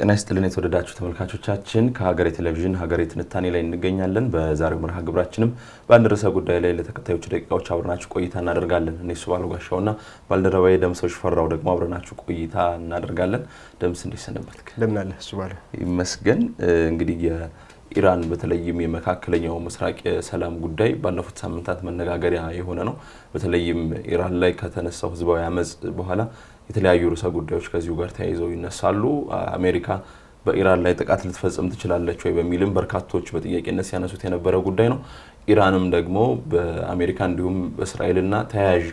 ጤና ይስጥልን የተወደዳችሁ ተመልካቾቻችን ከሀገሬ ቴሌቪዥን ሀገሬ ትንታኔ ላይ እንገኛለን። በዛሬው መርሃ ግብራችንም በአንድ ርዕሰ ጉዳይ ላይ ለተከታዮቹ ደቂቃዎች አብረናችሁ ቆይታ እናደርጋለን። እኔ ሱባሉ ጋሻውና ባልደረባዬ ደምሰው ሽፈራው ደግሞ አብረናችሁ ቆይታ እናደርጋለን። ደምስ እንዴት ሰነበትክ? እንደምን አለህ ሱባሉ? ይመስገን። እንግዲህ ኢራን በተለይም የመካከለኛው ምስራቅ የሰላም ጉዳይ ባለፉት ሳምንታት መነጋገሪያ የሆነ ነው። በተለይም ኢራን ላይ ከተነሳው ህዝባዊ አመጽ በኋላ የተለያዩ ርዕሰ ጉዳዮች ከዚሁ ጋር ተያይዘው ይነሳሉ። አሜሪካ በኢራን ላይ ጥቃት ልትፈጽም ትችላለች ወይ በሚልም በርካቶች በጥያቄነት ሲያነሱት የነበረ ጉዳይ ነው። ኢራንም ደግሞ በአሜሪካ እንዲሁም በእስራኤልና ተያያዥ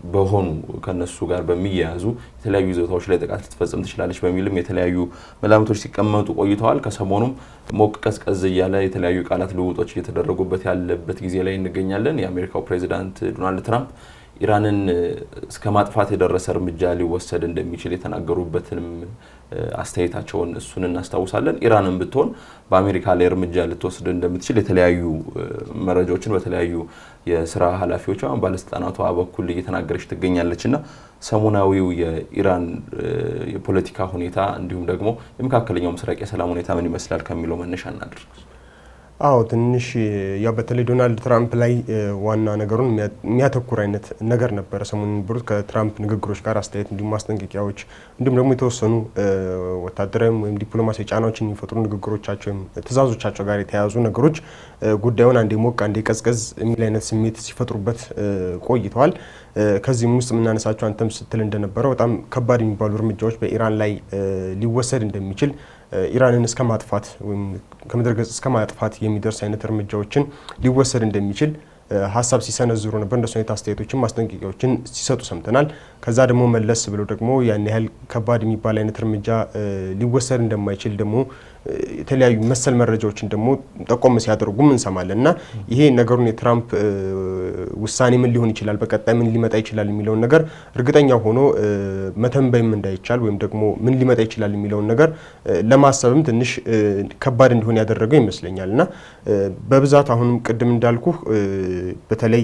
በሆኑ ከነሱ ጋር በሚያያዙ የተለያዩ ይዞታዎች ላይ ጥቃት ልትፈጽም ትችላለች በሚልም የተለያዩ መላምቶች ሲቀመጡ ቆይተዋል። ከሰሞኑም ሞቅ ቀዝቀዝ እያለ የተለያዩ ቃላት ልውውጦች እየተደረጉበት ያለበት ጊዜ ላይ እንገኛለን። የአሜሪካው ፕሬዚዳንት ዶናልድ ትራምፕ ኢራንን እስከ ማጥፋት የደረሰ እርምጃ ሊወሰድ እንደሚችል የተናገሩበትንም አስተያየታቸውን እሱን እናስታውሳለን። ኢራንን ብትሆን በአሜሪካ ላይ እርምጃ ልትወስድ እንደምትችል የተለያዩ መረጃዎችን በተለያዩ የስራ ኃላፊዎች ባለስልጣናቷ በኩል እየተናገረች ትገኛለችና ሰሞናዊው የኢራን የፖለቲካ ሁኔታ እንዲሁም ደግሞ የመካከለኛው ምስራቅ የሰላም ሁኔታ ምን ይመስላል ከሚለው መነሻ እናድርግ። አዎ ትንሽ ያው በተለይ ዶናልድ ትራምፕ ላይ ዋና ነገሩን የሚያተኩር አይነት ነገር ነበር ሰሞኑን ብሩት ከትራምፕ ንግግሮች ጋር አስተያየት እንዲሁም ማስጠንቀቂያዎች እንዲሁም ደግሞ የተወሰኑ ወታደራዊ ወይም ዲፕሎማሲያዊ ጫናዎችን የሚፈጥሩ ንግግሮቻቸው ትዕዛዞቻቸው ጋር የተያያዙ ነገሮች ጉዳዩን አንዴ ሞቅ አንዴ ቀዝቀዝ የሚል አይነት ስሜት ሲፈጥሩበት ቆይተዋል። ከዚህም ውስጥ የምናነሳቸው አንተም ስትል እንደነበረው በጣም ከባድ የሚባሉ እርምጃዎች በኢራን ላይ ሊወሰድ እንደሚችል ኢራንን እስከ ማጥፋት ወይም ከምድረ ገጽ እስከ ማጥፋት የሚደርስ አይነት እርምጃዎችን ሊወሰድ እንደሚችል ሀሳብ ሲሰነዝሩ ነበር። እንደሱ አይነት አስተያየቶችን ማስጠንቀቂያዎችን ሲሰጡ ሰምተናል። ከዛ ደግሞ መለስ ብለው ደግሞ ያን ያህል ከባድ የሚባል አይነት እርምጃ ሊወሰድ እንደማይችል ደግሞ የተለያዩ መሰል መረጃዎችን ደግሞ ጠቆም ሲያደርጉም እንሰማለን እና ይሄ ነገሩን የትራምፕ ውሳኔ ምን ሊሆን ይችላል፣ በቀጣይ ምን ሊመጣ ይችላል የሚለውን ነገር እርግጠኛ ሆኖ መተንበይም እንዳይቻል ወይም ደግሞ ምን ሊመጣ ይችላል የሚለውን ነገር ለማሰብም ትንሽ ከባድ እንዲሆን ያደረገው ይመስለኛል እና በብዛት አሁንም ቅድም እንዳልኩ በተለይ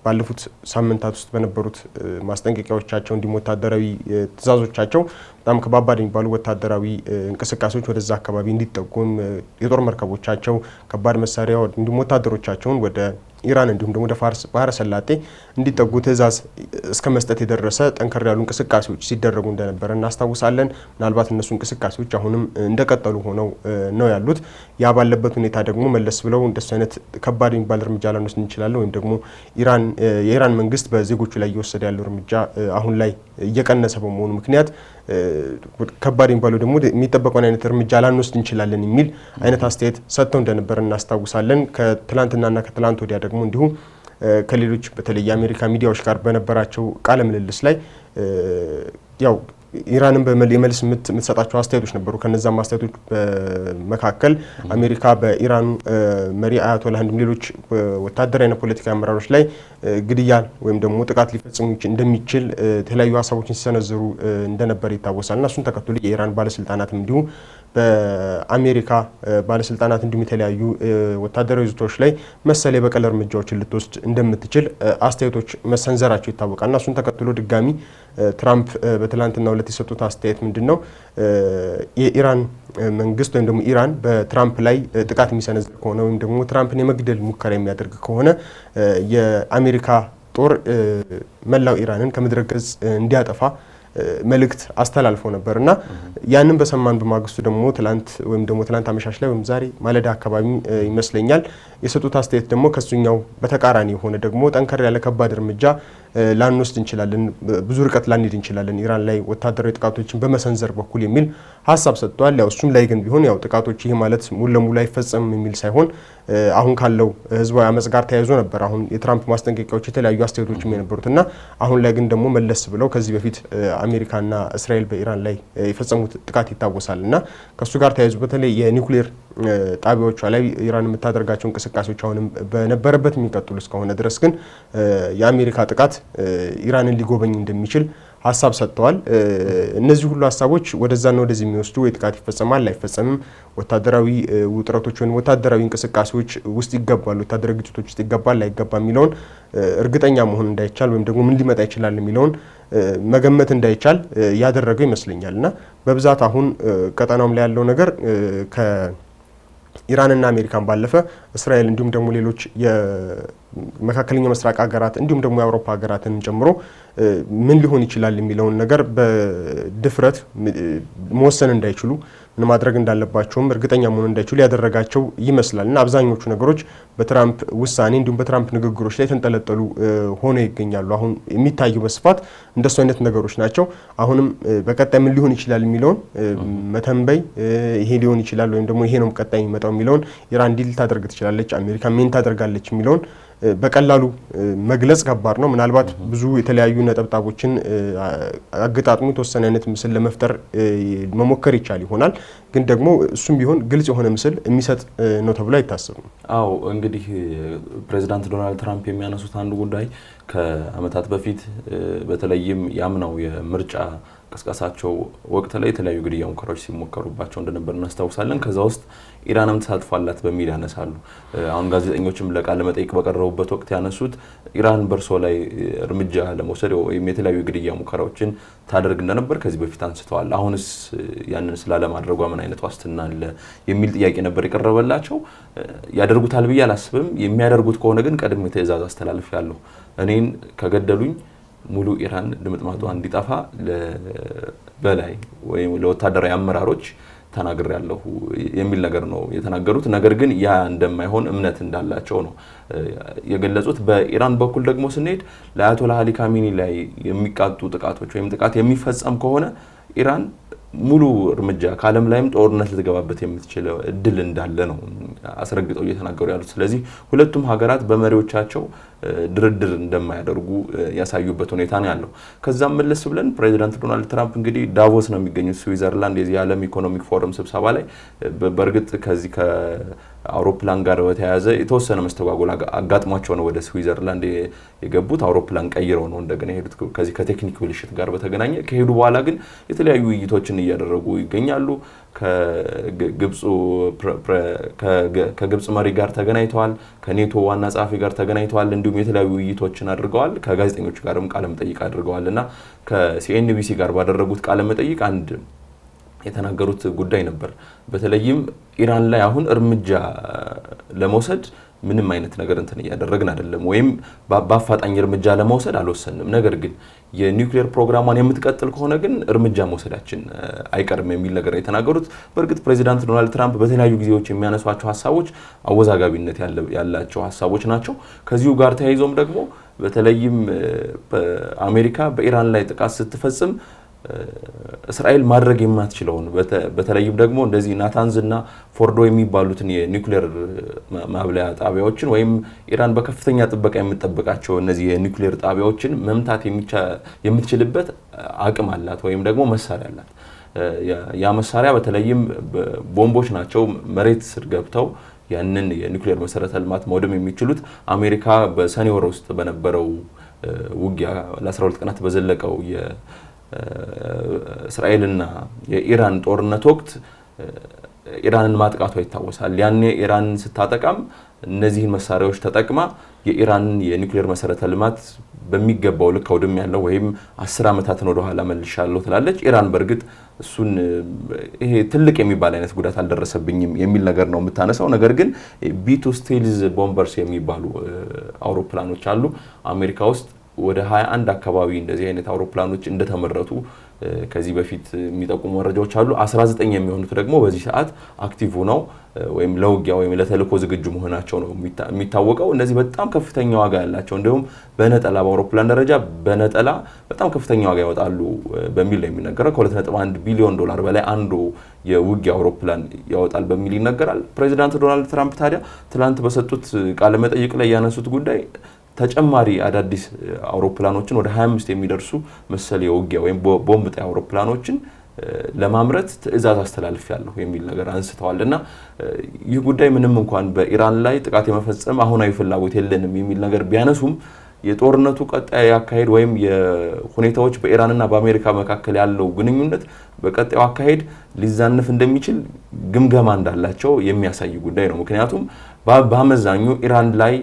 ባለፉት ሳምንታት ውስጥ በነበሩት ማስጠንቀቂያዎቻቸው እንዲሁም ወታደራዊ ትዕዛዞቻቸው በጣም ከባባድ የሚባሉ ወታደራዊ እንቅስቃሴዎች ወደዛ አካባቢ እንዲጠጉም የጦር መርከቦቻቸው ከባድ መሳሪያ እንዲሁም ወታደሮቻቸውን ወደ ኢራን እንዲሁም ደግሞ ወደ ፋርስ ባህረ ሰላጤ እንዲጠጉ ትዕዛዝ እስከ መስጠት የደረሰ ጠንከር ያሉ እንቅስቃሴዎች ሲደረጉ እንደነበረ እናስታውሳለን። ምናልባት እነሱ እንቅስቃሴዎች አሁንም እንደቀጠሉ ሆነው ነው ያሉት። ያ ባለበት ሁኔታ ደግሞ መለስ ብለው እንደሱ አይነት ከባድ የሚባል እርምጃ ላንወስድ እንችላለን ወይም ደግሞ የኢራን መንግስት በዜጎቹ ላይ እየወሰደ ያለው እርምጃ አሁን ላይ እየቀነሰ በመሆኑ ምክንያት ከባድ የሚባለው ደግሞ የሚጠበቀውን አይነት እርምጃ ላንወስድ እንችላለን የሚል አይነት አስተያየት ሰጥተው እንደነበር እናስታውሳለን። ከትላንትናና ከትላንት ወዲያ ደግሞ እንዲሁም ከሌሎች በተለይ የአሜሪካ ሚዲያዎች ጋር በነበራቸው ቃለ ምልልስ ላይ ያው ኢራንን የመልስ የምትሰጣቸው አስተያየቶች ነበሩ። ከነዛም አስተያየቶች መካከል አሜሪካ በኢራኑ መሪ አያቶላህ እንዲሁም ሌሎች ወታደራዊና ፖለቲካዊ አመራሮች ላይ ግድያ ወይም ደግሞ ጥቃት ሊፈጽሙ እንደሚችል የተለያዩ ሀሳቦችን ሲሰነዝሩ እንደነበር ይታወሳል እና እሱን ተከትሎ የኢራን ባለስልጣናትም እንዲሁ በአሜሪካ ባለስልጣናት እንዲሁም የተለያዩ ወታደራዊ ይዞታዎች ላይ መሰል የበቀል እርምጃዎችን ልትወስድ እንደምትችል አስተያየቶች መሰንዘራቸው ይታወቃል እና እሱን ተከትሎ ድጋሚ ትራምፕ በትላንትናው ዕለት የሰጡት አስተያየት ምንድነው? የኢራን መንግስት ወይም ደግሞ ኢራን በትራምፕ ላይ ጥቃት የሚሰነዝር ከሆነ ወይም ደግሞ ትራምፕን የመግደል ሙከራ የሚያደርግ ከሆነ የአሜሪካ ጦር መላው ኢራንን ከምድረ ገጽ እንዲያጠፋ መልእክት አስተላልፎ ነበርና ያንን በሰማን በማግስቱ ደግሞ ትላንት አመሻሽ ላይ ወይም ዛሬ ማለዳ አካባቢ ይመስለኛል የሰጡት አስተያየት ደግሞ ከሱኛው በተቃራኒ የሆነ ደግሞ ጠንከር ያለ ከባድ እርምጃ ላንወስድ እንችላለን፣ ብዙ ርቀት ላንሄድ እንችላለን ኢራን ላይ ወታደራዊ ጥቃቶችን በመሰንዘር በኩል የሚል ሀሳብ ሰጥቷል። ያው እሱም ላይ ግን ቢሆን ያው ጥቃቶች ይሄ ማለት ሙሉ ለሙሉ አይፈጸምም የሚል ሳይሆን አሁን ካለው ህዝባዊ አመጽ ጋር ተያይዞ ነበር አሁን የትራምፕ ማስጠንቀቂያዎች የተለያዩ አስተያየቶችም የነበሩትና አሁን ላይ ግን ደግሞ መለስ ብለው ከዚህ በፊት አሜሪካና እስራኤል በኢራን ላይ የፈጸሙት ጥቃት ይታወሳል እና ከሱ ጋር ተያይዞ በተለይ የኒውክሌር ጣቢያዎቿ ላይ ኢራን የምታደርጋቸው እንቅስቃሴዎች አሁንም በነበረበት የሚቀጥሉ እስከሆነ ድረስ ግን የአሜሪካ ጥቃት ኢራንን ሊጎበኝ እንደሚችል ሀሳብ ሰጥተዋል። እነዚህ ሁሉ ሀሳቦች ወደዛና ወደዚህ የሚወስዱ ጥቃት ይፈጸማል አይፈጸምም፣ ወታደራዊ ውጥረቶች ወይም ወታደራዊ እንቅስቃሴዎች ውስጥ ይገባሉ፣ ወታደራዊ ግጭቶች ውስጥ ይገባል አይገባም የሚለውን እርግጠኛ መሆን እንዳይቻል ወይም ደግሞ ምን ሊመጣ ይችላል የሚለውን መገመት እንዳይቻል ያደረገው ይመስለኛል። እና በብዛት አሁን ቀጠናውም ላይ ያለው ነገር ከኢራንና አሜሪካን ባለፈ እስራኤል እንዲሁም ደግሞ ሌሎች የመካከለኛው ምስራቅ ሀገራት እንዲሁም ደግሞ የአውሮፓ ሀገራትን ጨምሮ ምን ሊሆን ይችላል የሚለውን ነገር በድፍረት መወሰን እንዳይችሉ ምን ማድረግ እንዳለባቸውም እርግጠኛ መሆን እንዳይችሉ ያደረጋቸው ይመስላል። እና አብዛኞቹ ነገሮች በትራምፕ ውሳኔ እንዲሁም በትራምፕ ንግግሮች ላይ የተንጠለጠሉ ሆነው ይገኛሉ። አሁን የሚታዩ በስፋት እንደሱ አይነት ነገሮች ናቸው። አሁንም በቀጣይ ምን ሊሆን ይችላል የሚለውን መተንበይ ይሄ ሊሆን ይችላል ወይም ደግሞ ይሄ ነው ቀጣይ የሚመጣው የሚለውን ኢራን ዲል ታደርግ ትችላለች፣ አሜሪካ ምን ታደርጋለች የሚለውን በቀላሉ መግለጽ ከባድ ነው። ምናልባት ብዙ የተለያዩ ነጠብጣቦችን አገጣጥሞ የተወሰነ አይነት ምስል ለመፍጠር መሞከር ይቻል ይሆናል። ግን ደግሞ እሱም ቢሆን ግልጽ የሆነ ምስል የሚሰጥ ነው ተብሎ አይታሰብም። አዎ እንግዲህ ፕሬዚዳንት ዶናልድ ትራምፕ የሚያነሱት አንዱ ጉዳይ ከአመታት በፊት በተለይም ያምናው የምርጫ ቅስቀሳቸው ወቅት ላይ የተለያዩ ግድያ ሙከራዎች ሲሞከሩባቸው እንደነበር እናስታውሳለን። ከዛ ውስጥ ኢራንም ተሳትፏላት በሚል ያነሳሉ። አሁን ጋዜጠኞችም ለቃለ መጠይቅ በቀረቡበት ወቅት ያነሱት ኢራን በርሶ ላይ እርምጃ ለመውሰድ ወይም የተለያዩ ግድያ ሙከራዎችን ታደርግ እንደነበር ከዚህ በፊት አንስተዋል። አሁንስ ያንን ስላለማድረጓ ምን አይነት ዋስትና አለ የሚል ጥያቄ ነበር የቀረበላቸው። ያደርጉታል ብዬ አላስብም። የሚያደርጉት ከሆነ ግን ቀድሜ ትዕዛዝ አስተላልፌያለሁ። እኔን ከገደሉኝ ሙሉ ኢራን ድምጥማጧ እንዲጠፋ በላይ ወይም ለወታደራዊ አመራሮች ተናግሬያለሁ የሚል ነገር ነው የተናገሩት። ነገር ግን ያ እንደማይሆን እምነት እንዳላቸው ነው የገለጹት። በኢራን በኩል ደግሞ ስንሄድ ለአያቶላህ አሊ ካሚኒ ላይ የሚቃጡ ጥቃቶች ወይም ጥቃት የሚፈጸም ከሆነ ኢራን ሙሉ እርምጃ ከዓለም ላይም ጦርነት ልትገባበት የምትችለው እድል እንዳለ ነው አስረግጠው እየተናገሩ ያሉት። ስለዚህ ሁለቱም ሀገራት በመሪዎቻቸው ድርድር እንደማያደርጉ ያሳዩበት ሁኔታ ነው ያለው። ከዛም መለስ ብለን ፕሬዚዳንት ዶናልድ ትራምፕ እንግዲህ ዳቮስ ነው የሚገኙት ስዊዘርላንድ የዚህ የዓለም ኢኮኖሚክ ፎረም ስብሰባ ላይ በእርግጥ ከዚህ ከአውሮፕላን ጋር በተያያዘ የተወሰነ መስተጓጎል አጋጥሟቸው ነው ወደ ስዊዘርላንድ የገቡት። አውሮፕላን ቀይረው ነው እንደገና የሄዱት ከዚህ ከቴክኒክ ብልሽት ጋር በተገናኘ። ከሄዱ በኋላ ግን የተለያዩ ውይይቶችን እያደረጉ ይገኛሉ። ከግብጽ መሪ ጋር ተገናኝተዋል። ከኔቶ ዋና ጸሐፊ ጋር ተገናኝተዋል። እንዲሁም የተለያዩ ውይይቶችን አድርገዋል። ከጋዜጠኞች ጋርም ቃለ መጠይቅ አድርገዋል እና ከሲኤንቢሲ ጋር ባደረጉት ቃለ መጠይቅ አንድ የተናገሩት ጉዳይ ነበር። በተለይም ኢራን ላይ አሁን እርምጃ ለመውሰድ ምንም አይነት ነገር እንትን እያደረግን አይደለም ወይም በአፋጣኝ እርምጃ ለመውሰድ አልወሰንም። ነገር ግን የኒውክሌር ፕሮግራሟን የምትቀጥል ከሆነ ግን እርምጃ መውሰዳችን አይቀርም የሚል ነገር የተናገሩት። በእርግጥ ፕሬዚዳንት ዶናልድ ትራምፕ በተለያዩ ጊዜዎች የሚያነሷቸው ሀሳቦች አወዛጋቢነት ያላቸው ሀሳቦች ናቸው። ከዚሁ ጋር ተያይዞም ደግሞ በተለይም አሜሪካ በኢራን ላይ ጥቃት ስትፈጽም እስራኤል ማድረግ የማትችለውን በተለይም ደግሞ እንደዚህ ናታንዝ እና ፎርዶ የሚባሉትን የኒውክሌር ማብለያ ጣቢያዎችን ወይም ኢራን በከፍተኛ ጥበቃ የምትጠብቃቸው እነዚህ የኒውክሌር ጣቢያዎችን መምታት የምትችልበት አቅም አላት ወይም ደግሞ መሳሪያ አላት። ያ መሳሪያ በተለይም ቦምቦች ናቸው። መሬት ስር ገብተው ያንን የኒውክሌር መሰረተ ልማት ማውደም የሚችሉት አሜሪካ በሰኔ ወር ውስጥ በነበረው ውጊያ ለ12 ቀናት በዘለቀው እስራኤልና የኢራን ጦርነት ወቅት ኢራንን ማጥቃቷ ይታወሳል። ያኔ ኢራን ስታጠቃም እነዚህን መሳሪያዎች ተጠቅማ የኢራንን የኒውክሌር መሰረተ ልማት በሚገባው ልክ አውድም ያለው ወይም 10 ዓመታትን ወደ ኋላ መልሻለሁ ትላለች። ኢራን በእርግጥ እሱን ይሄ ትልቅ የሚባል አይነት ጉዳት አልደረሰብኝም የሚል ነገር ነው የምታነሳው። ነገር ግን ቢ2 ስቴልዝ ቦምበርስ የሚባሉ አውሮፕላኖች አሉ አሜሪካ ውስጥ ወደ 21 አካባቢ እንደዚህ አይነት አውሮፕላኖች እንደተመረቱ ከዚህ በፊት የሚጠቁሙ መረጃዎች አሉ። 19 የሚሆኑት ደግሞ በዚህ ሰዓት አክቲቭ ሆነው ወይም ለውጊያ ወይም ለተልእኮ ዝግጁ መሆናቸው ነው የሚታወቀው። እነዚህ በጣም ከፍተኛ ዋጋ ያላቸው እንዲሁም በነጠላ በአውሮፕላን ደረጃ በነጠላ በጣም ከፍተኛ ዋጋ ያወጣሉ በሚል ነው የሚነገረው። ከ2.1 ቢሊዮን ዶላር በላይ አንዱ የውጊያ አውሮፕላን ያወጣል በሚል ይነገራል። ፕሬዚዳንት ዶናልድ ትራምፕ ታዲያ ትላንት በሰጡት ቃለ መጠይቅ ላይ ያነሱት ጉዳይ ተጨማሪ አዳዲስ አውሮፕላኖችን ወደ 25 የሚደርሱ መሰል የውጊያ ወይም ቦምብ ጣይ አውሮፕላኖችን ለማምረት ትዕዛዝ አስተላልፌያለሁ የሚል ነገር አንስተዋልና ይህ ጉዳይ ምንም እንኳን በኢራን ላይ ጥቃት የመፈጸም አሁናዊ ፍላጎት የለንም የሚል ነገር ቢያነሱም የጦርነቱ ቀጣይ አካሄድ ወይም የሁኔታዎች በኢራንና በአሜሪካ መካከል ያለው ግንኙነት በቀጣዩ አካሄድ ሊዛነፍ እንደሚችል ግምገማ እንዳላቸው የሚያሳይ ጉዳይ ነው። ምክንያቱም በአመዛኙ ኢራን ላይ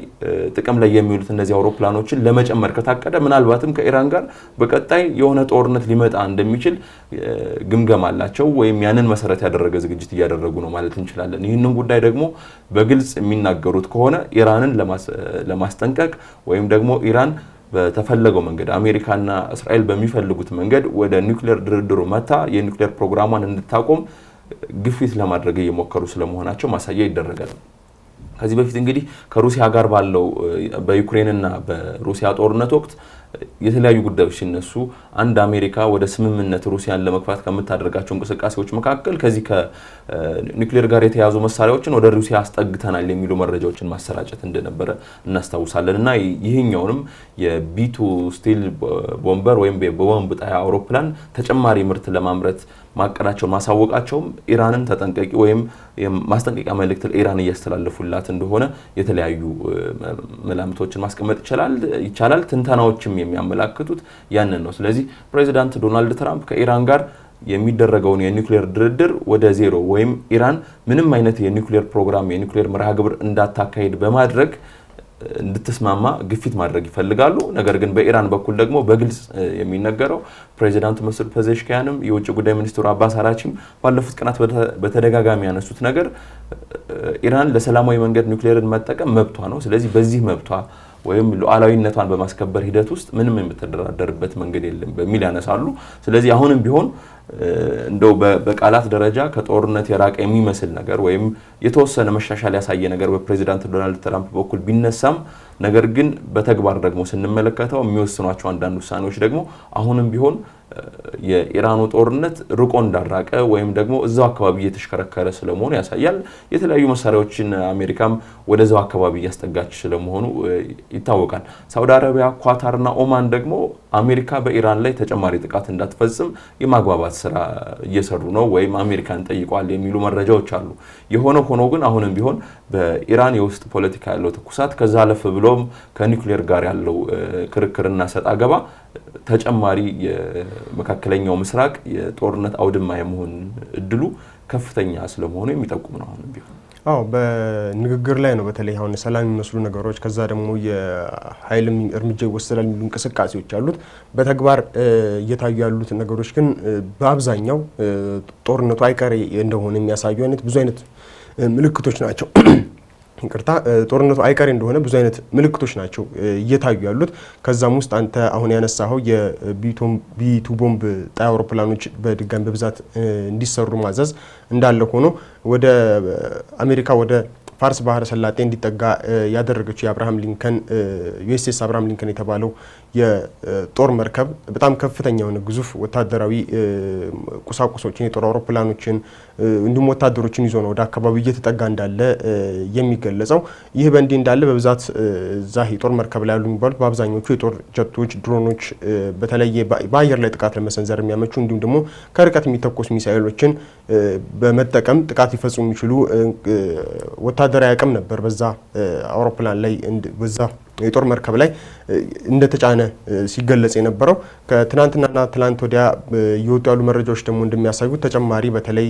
ጥቅም ላይ የሚውሉት እነዚህ አውሮፕላኖችን ለመጨመር ከታቀደ ምናልባትም ከኢራን ጋር በቀጣይ የሆነ ጦርነት ሊመጣ እንደሚችል ግምገማ አላቸው ወይም ያንን መሰረት ያደረገ ዝግጅት እያደረጉ ነው ማለት እንችላለን። ይህንን ጉዳይ ደግሞ በግልጽ የሚናገሩት ከሆነ ኢራንን ለማስጠንቀቅ ወይም ደግሞ ኢራን በተፈለገው መንገድ አሜሪካና እስራኤል በሚፈልጉት መንገድ ወደ ኒውክሌር ድርድሩ መታ የኒውክሌር ፕሮግራሟን እንድታቆም ግፊት ለማድረግ እየሞከሩ ስለመሆናቸው ማሳያ ይደረጋል። ከዚህ በፊት እንግዲህ ከሩሲያ ጋር ባለው በዩክሬንና በሩሲያ ጦርነት ወቅት የተለያዩ ጉዳዮች ሲነሱ አንድ አሜሪካ ወደ ስምምነት ሩሲያን ለመግፋት ከምታደርጋቸው እንቅስቃሴዎች መካከል ከዚህ ከኒውክሌር ጋር የተያዙ መሳሪያዎችን ወደ ሩሲያ አስጠግተናል የሚሉ መረጃዎችን ማሰራጨት እንደነበረ እናስታውሳለን እና ይህኛውንም የቢቱ ስቲል ቦምበር ወይም በቦምብ ጣይ አውሮፕላን ተጨማሪ ምርት ለማምረት ማቀዳቸውን ማሳወቃቸውም ኢራንን ተጠንቀቂ ወይም ማስጠንቀቂያ መልእክት ለኢራን እያስተላለፉላት እንደሆነ የተለያዩ መላምቶችን ማስቀመጥ ይቻላል። ትንተናዎችም የሚያመላክቱት ያንን ነው። ስለዚህ ፕሬዚዳንት ዶናልድ ትራምፕ ከኢራን ጋር የሚደረገውን የኒውክሌር ድርድር ወደ ዜሮ ወይም ኢራን ምንም አይነት የኒውክሌር ፕሮግራም የኒውክሌር መርሃ ግብር እንዳታካሂድ በማድረግ እንድትስማማ ግፊት ማድረግ ይፈልጋሉ። ነገር ግን በኢራን በኩል ደግሞ በግልጽ የሚነገረው ፕሬዚዳንት መስዑድ ፔዜሽኪያንም የውጭ ጉዳይ ሚኒስትሩ አባስ አራቺም ባለፉት ቀናት በተደጋጋሚ ያነሱት ነገር ኢራን ለሰላማዊ መንገድ ኒውክሌርን መጠቀም መብቷ ነው። ስለዚህ በዚህ መብቷ ወይም ሉዓላዊነቷን በማስከበር ሂደት ውስጥ ምንም የምትደራደርበት መንገድ የለም በሚል ያነሳሉ። ስለዚህ አሁንም ቢሆን እንደው በቃላት ደረጃ ከጦርነት የራቀ የሚመስል ነገር ወይም የተወሰነ መሻሻል ያሳየ ነገር በፕሬዚዳንት ዶናልድ ትራምፕ በኩል ቢነሳም ነገር ግን በተግባር ደግሞ ስንመለከተው የሚወስኗቸው አንዳንድ ውሳኔዎች ደግሞ አሁንም ቢሆን የኢራኑ ጦርነት ርቆ እንዳራቀ ወይም ደግሞ እዛው አካባቢ እየተሽከረከረ ስለመሆኑ ያሳያል። የተለያዩ መሳሪያዎችን አሜሪካም ወደዛው አካባቢ እያስጠጋች ስለመሆኑ ይታወቃል። ሳውዲ አረቢያ፣ ኳታርና ኦማን ደግሞ አሜሪካ በኢራን ላይ ተጨማሪ ጥቃት እንዳትፈጽም የማግባባት ስራ እየሰሩ ነው ወይም አሜሪካን ጠይቋል የሚሉ መረጃዎች አሉ። የሆነ ሆኖ ግን አሁንም ቢሆን በኢራን የውስጥ ፖለቲካ ያለው ትኩሳት ከዛ አለፍ ብሎም ከኒውክሌር ጋር ያለው ክርክርና ሰጣ ገባ ተጨማሪ የመካከለኛው ምስራቅ የጦርነት አውድማ የመሆን እድሉ ከፍተኛ ስለመሆኑ የሚጠቁም ነው። አሁንም ቢሆን በንግግር ላይ ነው በተለይ አሁን ሰላም የሚመስሉ ነገሮች ከዛ ደግሞ የኃይል እርምጃ ይወሰዳል የሚሉ እንቅስቃሴዎች አሉት። በተግባር እየታዩ ያሉት ነገሮች ግን በአብዛኛው ጦርነቱ አይቀሬ እንደሆነ የሚያሳዩ አይነት ብዙ አይነት ምልክቶች ናቸው። ይቅርታ ጦርነቱ አይቀሬ እንደሆነ ብዙ አይነት ምልክቶች ናቸው እየታዩ ያሉት። ከዛም ውስጥ አንተ አሁን ያነሳኸው የቢቱ ቦምብ ጣይ አውሮፕላኖች በድጋሚ በብዛት እንዲሰሩ ማዘዝ እንዳለ ሆኖ ወደ አሜሪካ ወደ ፋርስ ባህረ ሰላጤ እንዲጠጋ ያደረገችው የአብርሃም ሊንከን ዩኤስኤስ አብርሃም ሊንከን የተባለው የጦር መርከብ በጣም ከፍተኛ የሆነ ግዙፍ ወታደራዊ ቁሳቁሶችን የጦር አውሮፕላኖችን እንዲሁም ወታደሮችን ይዞ ነው ወደ አካባቢው እየተጠጋ እንዳለ የሚገለጸው። ይህ በእንዲህ እንዳለ በብዛት እዛ የጦር መርከብ ላይ ያሉ የሚባሉት በአብዛኞቹ የጦር ጀቶች፣ ድሮኖች በተለየ በአየር ላይ ጥቃት ለመሰንዘር የሚያመቹ እንዲሁም ደግሞ ከርቀት የሚተኮሱ ሚሳኤሎችን በመጠቀም ጥቃት ሊፈጽሙ የሚችሉ ወታደራዊ አቅም ነበር በዛ አውሮፕላን ላይ በዛ የጦር መርከብ ላይ እንደተጫነ ሲገለጽ የነበረው። ከትናንትናና ትላንት ወዲያ እየወጡ ያሉ መረጃዎች ደግሞ እንደሚያሳዩት ተጨማሪ በተለይ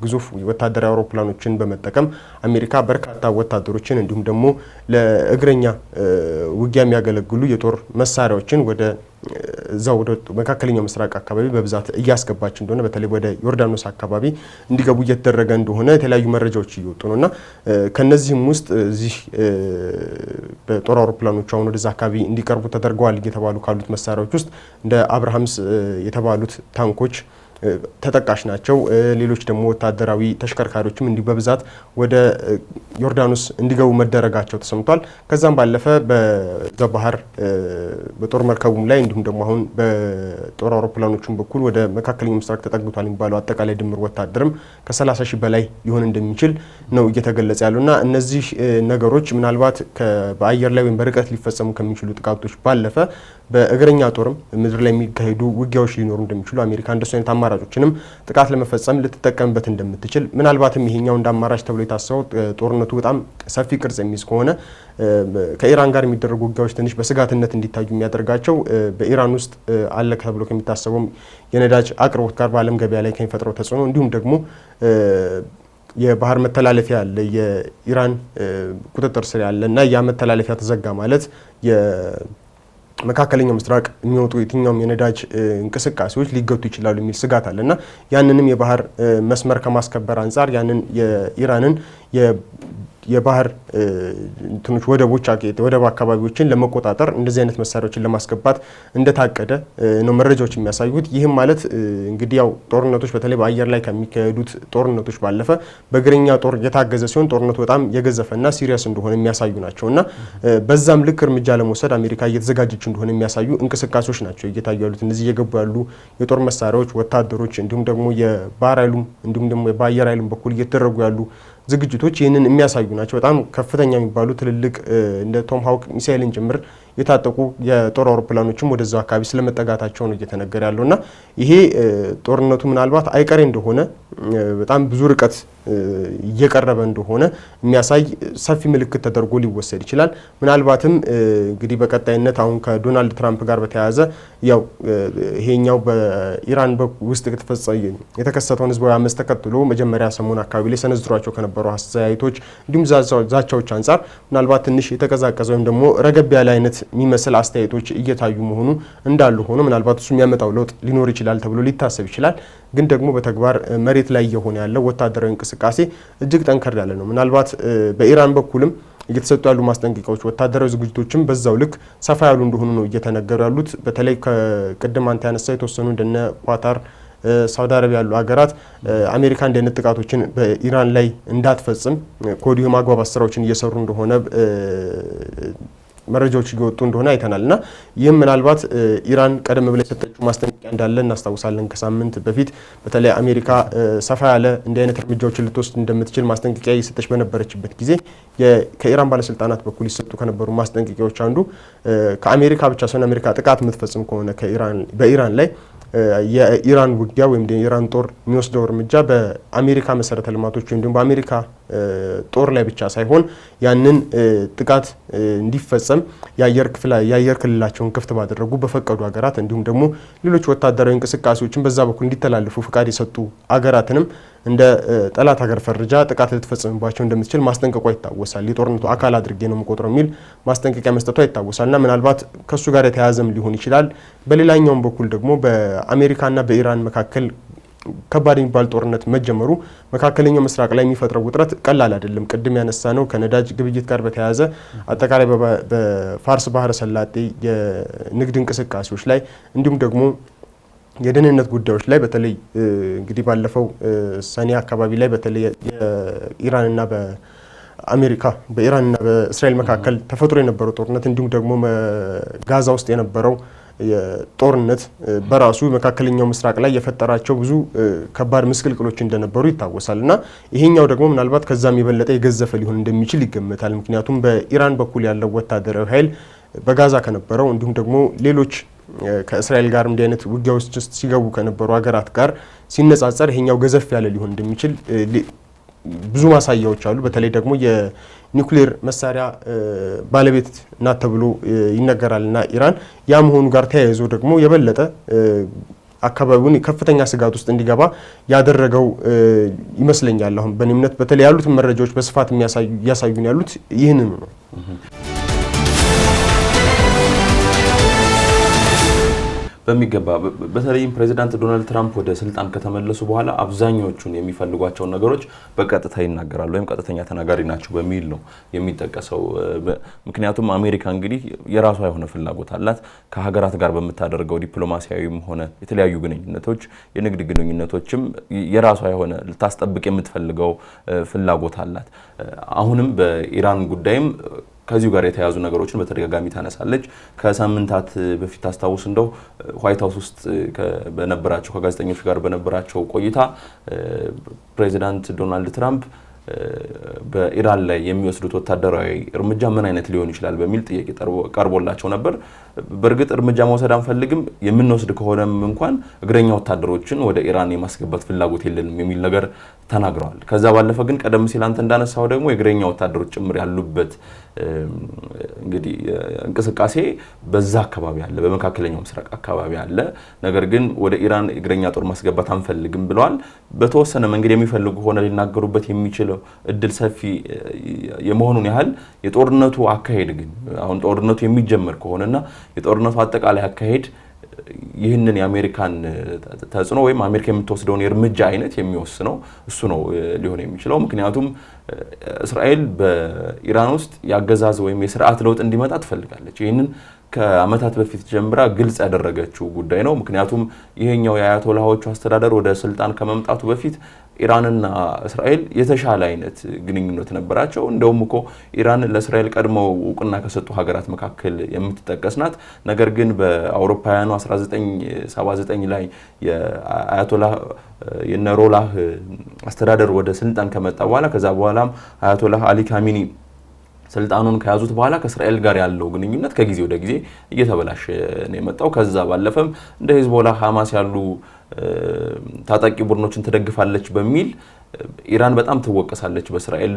ግዙፍ ወታደራዊ አውሮፕላኖችን በመጠቀም አሜሪካ በርካታ ወታደሮችን እንዲሁም ደግሞ ለእግረኛ ውጊያ የሚያገለግሉ የጦር መሳሪያዎችን ወደ እዛው ወደ መካከለኛው ምስራቅ አካባቢ በብዛት እያስገባች እንደሆነ በተለይ ወደ ዮርዳኖስ አካባቢ እንዲገቡ እየተደረገ እንደሆነ የተለያዩ መረጃዎች እየወጡ ነውና ከነዚህም ውስጥ እዚህ በጦር አውሮፕላኖቹ አሁን ወደዛ አካባቢ እንዲቀርቡ ተደርገዋል እየተባሉ ካሉት መሳሪያዎች ውስጥ እንደ አብርሃምስ የተባሉት ታንኮች ተጠቃሽ ናቸው። ሌሎች ደግሞ ወታደራዊ ተሽከርካሪዎችም እንዲሁ በብዛት ወደ ዮርዳኖስ እንዲገቡ መደረጋቸው ተሰምቷል። ከዛም ባለፈ በዛ ባህር በጦር መርከቡም ላይ እንዲሁም ደግሞ አሁን በጦር አውሮፕላኖቹም በኩል ወደ መካከለኛው ምስራቅ ተጠግቷል የሚባለው አጠቃላይ ድምር ወታደርም ከ30 ሺህ በላይ ሊሆን እንደሚችል ነው እየተገለጸ ያሉና እነዚህ ነገሮች ምናልባት በአየር ላይ ወይም በርቀት ሊፈጸሙ ከሚችሉ ጥቃቶች ባለፈ በእግረኛ ጦርም ምድር ላይ የሚካሄዱ ውጊያዎች ሊኖሩ እንደሚችሉ አሜሪካ እንደሱ አይነት አማራጮችንም ጥቃት ለመፈጸም ልትጠቀምበት እንደምትችል ምናልባትም ይሄኛው እንደ አማራጭ ተብሎ የታሰበው ጦርነቱ በጣም ሰፊ ቅርጽ የሚይዝ ከሆነ ከኢራን ጋር የሚደረጉ ውጊያዎች ትንሽ በስጋትነት እንዲታዩ የሚያደርጋቸው በኢራን ውስጥ አለ ተብሎ ከሚታሰበው የነዳጅ አቅርቦት ጋር በዓለም ገበያ ላይ ከሚፈጥረው ተጽዕኖ እንዲሁም ደግሞ የባህር መተላለፊያ አለ የኢራን ቁጥጥር ስር ያለ እና ያ መተላለፊያ ተዘጋ ማለት የመካከለኛው ምስራቅ የሚወጡ የትኛውም የነዳጅ እንቅስቃሴዎች ሊገቱ ይችላሉ የሚል ስጋት አለ እና ያንንም የባህር መስመር ከማስከበር አንጻር ያንን የኢራንን የባህር እንትኖች ወደብ አካባቢዎችን ለመቆጣጠር እንደዚህ አይነት መሳሪያዎችን ለማስገባት እንደታቀደ ነው መረጃዎች የሚያሳዩት። ይህም ማለት እንግዲህ ያው ጦርነቶች በተለይ በአየር ላይ ከሚካሄዱት ጦርነቶች ባለፈ በእግረኛ ጦር የታገዘ ሲሆን ጦርነቱ በጣም የገዘፈና ሲሪየስ እንደሆነ የሚያሳዩ ናቸው እና በዛም ልክ እርምጃ ለመውሰድ አሜሪካ እየተዘጋጀች እንደሆነ የሚያሳዩ እንቅስቃሴዎች ናቸው እየታዩ ያሉት። እነዚህ እየገቡ ያሉ የጦር መሳሪያዎች፣ ወታደሮች እንዲሁም ደግሞ የባህር ኃይሉም እንዲሁም ደግሞ በአየር ኃይሉም በኩል እየተደረጉ ያሉ ዝግጅቶች ይህንን የሚያሳዩ ናቸው። በጣም ከፍተኛ የሚባሉ ትልልቅ እንደ ቶም ሃውክ ሚሳይልን ጭምር የታጠቁ የጦር አውሮፕላኖችም ወደዛው አካባቢ ስለመጠጋታቸው ነው እየተነገረ ያለውና ይሄ ጦርነቱ ምናልባት አይቀሬ እንደሆነ በጣም ብዙ ርቀት እየቀረበ እንደሆነ የሚያሳይ ሰፊ ምልክት ተደርጎ ሊወሰድ ይችላል። ምናልባትም እንግዲህ በቀጣይነት አሁን ከዶናልድ ትራምፕ ጋር በተያያዘ ያው ይሄኛው በኢራን ውስጥ የተከሰተውን ህዝባዊ አመፅ ተከትሎ መጀመሪያ ሰሞን አካባቢ ላይ ሰነዝሯቸው ከነበሩ አስተያየቶች እንዲሁም ዛቻዎች አንጻር ምናልባት ትንሽ የተቀዛቀዘ ወይም ደግሞ ረገብ ያለ አይነት የሚመስል አስተያየቶች እየታዩ መሆኑ እንዳሉ ሆኖ ምናልባት እሱ የሚያመጣው ለውጥ ሊኖር ይችላል ተብሎ ሊታሰብ ይችላል። ግን ደግሞ በተግባር መሬት ላይ እየሆነ ያለው ወታደራዊ እንቅስቃሴ እጅግ ጠንከር ያለ ነው። ምናልባት በኢራን በኩልም እየተሰጡ ያሉ ማስጠንቀቂያዎች፣ ወታደራዊ ዝግጅቶችም በዛው ልክ ሰፋ ያሉ እንደሆኑ ነው እየተነገሩ ያሉት። በተለይ ከቅድም አንተ ያነሳው የተወሰኑ እንደነ ኳታር፣ ሳውዲ አረቢያ ያሉ ሀገራት አሜሪካ እንደ አይነት ጥቃቶችን በኢራን ላይ እንዳትፈጽም ከወዲሁ ማግባባት ስራዎችን እየሰሩ እንደሆነ መረጃዎች እየወጡ እንደሆነ አይተናል እና ይህም ምናልባት ኢራን ቀደም ብላ የሰጠችው ማስጠንቀቂያ እንዳለ እናስታውሳለን። ከሳምንት በፊት በተለይ አሜሪካ ሰፋ ያለ እንዲህ አይነት እርምጃዎችን ልትወስድ እንደምትችል ማስጠንቀቂያ እየሰጠች በነበረችበት ጊዜ ከኢራን ባለስልጣናት በኩል ይሰጡ ከነበሩ ማስጠንቀቂያዎች አንዱ ከአሜሪካ ብቻ ሳይሆን አሜሪካ ጥቃት የምትፈጽም ከሆነ በኢራን ላይ የኢራን ውጊያ ወይም የኢራን ጦር የሚወስደው እርምጃ በአሜሪካ መሰረተ ልማቶች ወይም ደግሞ በአሜሪካ ጦር ላይ ብቻ ሳይሆን ያንን ጥቃት እንዲፈጸም የአየር ክልላቸውን ክፍት ባደረጉ በፈቀዱ ሀገራት እንዲሁም ደግሞ ሌሎች ወታደራዊ እንቅስቃሴዎችን በዛ በኩል እንዲተላለፉ ፍቃድ የሰጡ ሀገራትንም እንደ ጠላት ሀገር ፈርጃ ጥቃት ልትፈጽምባቸው እንደምትችል ማስጠንቀቋ ይታወሳል። የጦርነቱ አካል አድርጌ ነው የምቆጥረው የሚል ማስጠንቀቂያ መስጠቷ ይታወሳል እና ምናልባት ከሱ ጋር የተያያዘም ሊሆን ይችላል። በሌላኛውም በኩል ደግሞ በአሜሪካና በኢራን መካከል ከባድ የሚባል ጦርነት መጀመሩ መካከለኛው ምስራቅ ላይ የሚፈጥረው ውጥረት ቀላል አይደለም። ቅድም ያነሳ ነው ከነዳጅ ግብይት ጋር በተያያዘ አጠቃላይ በፋርስ ባህረ ሰላጤ የንግድ እንቅስቃሴዎች ላይ እንዲሁም ደግሞ የደህንነት ጉዳዮች ላይ በተለይ እንግዲህ ባለፈው ሰኔ አካባቢ ላይ በተለይ የኢራንና በኢራንና በእስራኤል መካከል ተፈጥሮ የነበረው ጦርነት እንዲሁም ደግሞ ጋዛ ውስጥ የነበረው የጦርነት በራሱ መካከለኛው ምስራቅ ላይ የፈጠራቸው ብዙ ከባድ ምስቅልቅሎች እንደነበሩ ይታወሳል እና ይሄኛው ደግሞ ምናልባት ከዛም የበለጠ የገዘፈ ሊሆን እንደሚችል ይገመታል። ምክንያቱም በኢራን በኩል ያለው ወታደራዊ ኃይል በጋዛ ከነበረው እንዲሁም ደግሞ ሌሎች ከእስራኤል ጋር እንዲህ አይነት ውጊያዎች ውስጥ ሲገቡ ከነበሩ ሀገራት ጋር ሲነጻጸር ይሄኛው ገዘፍ ያለ ሊሆን እንደሚችል ብዙ ማሳያዎች አሉ። በተለይ ደግሞ የኒውክሌር መሳሪያ ባለቤት ናት ተብሎ ይነገራልና ኢራን ያ መሆኑ ጋር ተያይዞ ደግሞ የበለጠ አካባቢውን ከፍተኛ ስጋት ውስጥ እንዲገባ ያደረገው ይመስለኛል። አሁን በእኔ እምነት በተለይ ያሉት መረጃዎች በስፋት እያሳዩን ያሉት ይህንኑ ነው። በሚገባ በተለይም ፕሬዚዳንት ዶናልድ ትራምፕ ወደ ስልጣን ከተመለሱ በኋላ አብዛኞቹን የሚፈልጓቸውን ነገሮች በቀጥታ ይናገራሉ ወይም ቀጥተኛ ተናጋሪ ናቸው በሚል ነው የሚጠቀሰው። ምክንያቱም አሜሪካ እንግዲህ የራሷ የሆነ ፍላጎት አላት። ከሀገራት ጋር በምታደርገው ዲፕሎማሲያዊም ሆነ የተለያዩ ግንኙነቶች፣ የንግድ ግንኙነቶችም የራሷ የሆነ ልታስጠብቅ የምትፈልገው ፍላጎት አላት። አሁንም በኢራን ጉዳይም ከዚሁ ጋር የተያዙ ነገሮችን በተደጋጋሚ ታነሳለች። ከሳምንታት በፊት ታስታውስ እንደው ዋይት ሃውስ ውስጥ ከጋዜጠኞች ጋር በነበራቸው ቆይታ ፕሬዚዳንት ዶናልድ ትራምፕ በኢራን ላይ የሚወስዱት ወታደራዊ እርምጃ ምን አይነት ሊሆን ይችላል በሚል ጥያቄ ቀርቦላቸው ነበር። በእርግጥ እርምጃ መውሰድ አንፈልግም፣ የምንወስድ ከሆነም እንኳን እግረኛ ወታደሮችን ወደ ኢራን የማስገባት ፍላጎት የለንም የሚል ነገር ተናግረዋል። ከዛ ባለፈ ግን ቀደም ሲል አንተ እንዳነሳው ደግሞ የእግረኛ ወታደሮች ጭምር ያሉበት እንግዲህ እንቅስቃሴ በዛ አካባቢ አለ፣ በመካከለኛው ምስራቅ አካባቢ አለ። ነገር ግን ወደ ኢራን እግረኛ ጦር ማስገባት አንፈልግም ብለዋል። በተወሰነ መንገድ የሚፈልጉ ሆነ ሊናገሩበት የሚችለው እድል ሰፊ የመሆኑን ያህል የጦርነቱ አካሄድ ግን አሁን ጦርነቱ የሚጀመር ከሆነና የጦርነቱ አጠቃላይ አካሄድ ይህንን የአሜሪካን ተጽዕኖ ወይም አሜሪካ የምትወስደውን የእርምጃ አይነት የሚወስነው እሱ ነው ሊሆን የሚችለው። ምክንያቱም እስራኤል በኢራን ውስጥ ያገዛዝ ወይም የስርዓት ለውጥ እንዲመጣ ትፈልጋለች። ይህንን ከአመታት በፊት ጀምራ ግልጽ ያደረገችው ጉዳይ ነው። ምክንያቱም ይሄኛው የአያቶላሆቹ አስተዳደር ወደ ስልጣን ከመምጣቱ በፊት ኢራንና እስራኤል የተሻለ አይነት ግንኙነት ነበራቸው። እንደውም እኮ ኢራን ለእስራኤል ቀድመው እውቅና ከሰጡ ሀገራት መካከል የምትጠቀስ ናት። ነገር ግን በአውሮፓውያኑ 1979 ላይ የአያቶላህ የነሮላህ አስተዳደር ወደ ስልጣን ከመጣ በኋላ ከዛ በኋላም አያቶላህ አሊ ካሚኒ ስልጣኑን ከያዙት በኋላ ከእስራኤል ጋር ያለው ግንኙነት ከጊዜ ወደ ጊዜ እየተበላሸ ነው የመጣው። ከዛ ባለፈም እንደ ሂዝቦላህ፣ ሐማስ ያሉ ታጣቂ ቡድኖችን ትደግፋለች በሚል ኢራን በጣም ትወቀሳለች በእስራኤል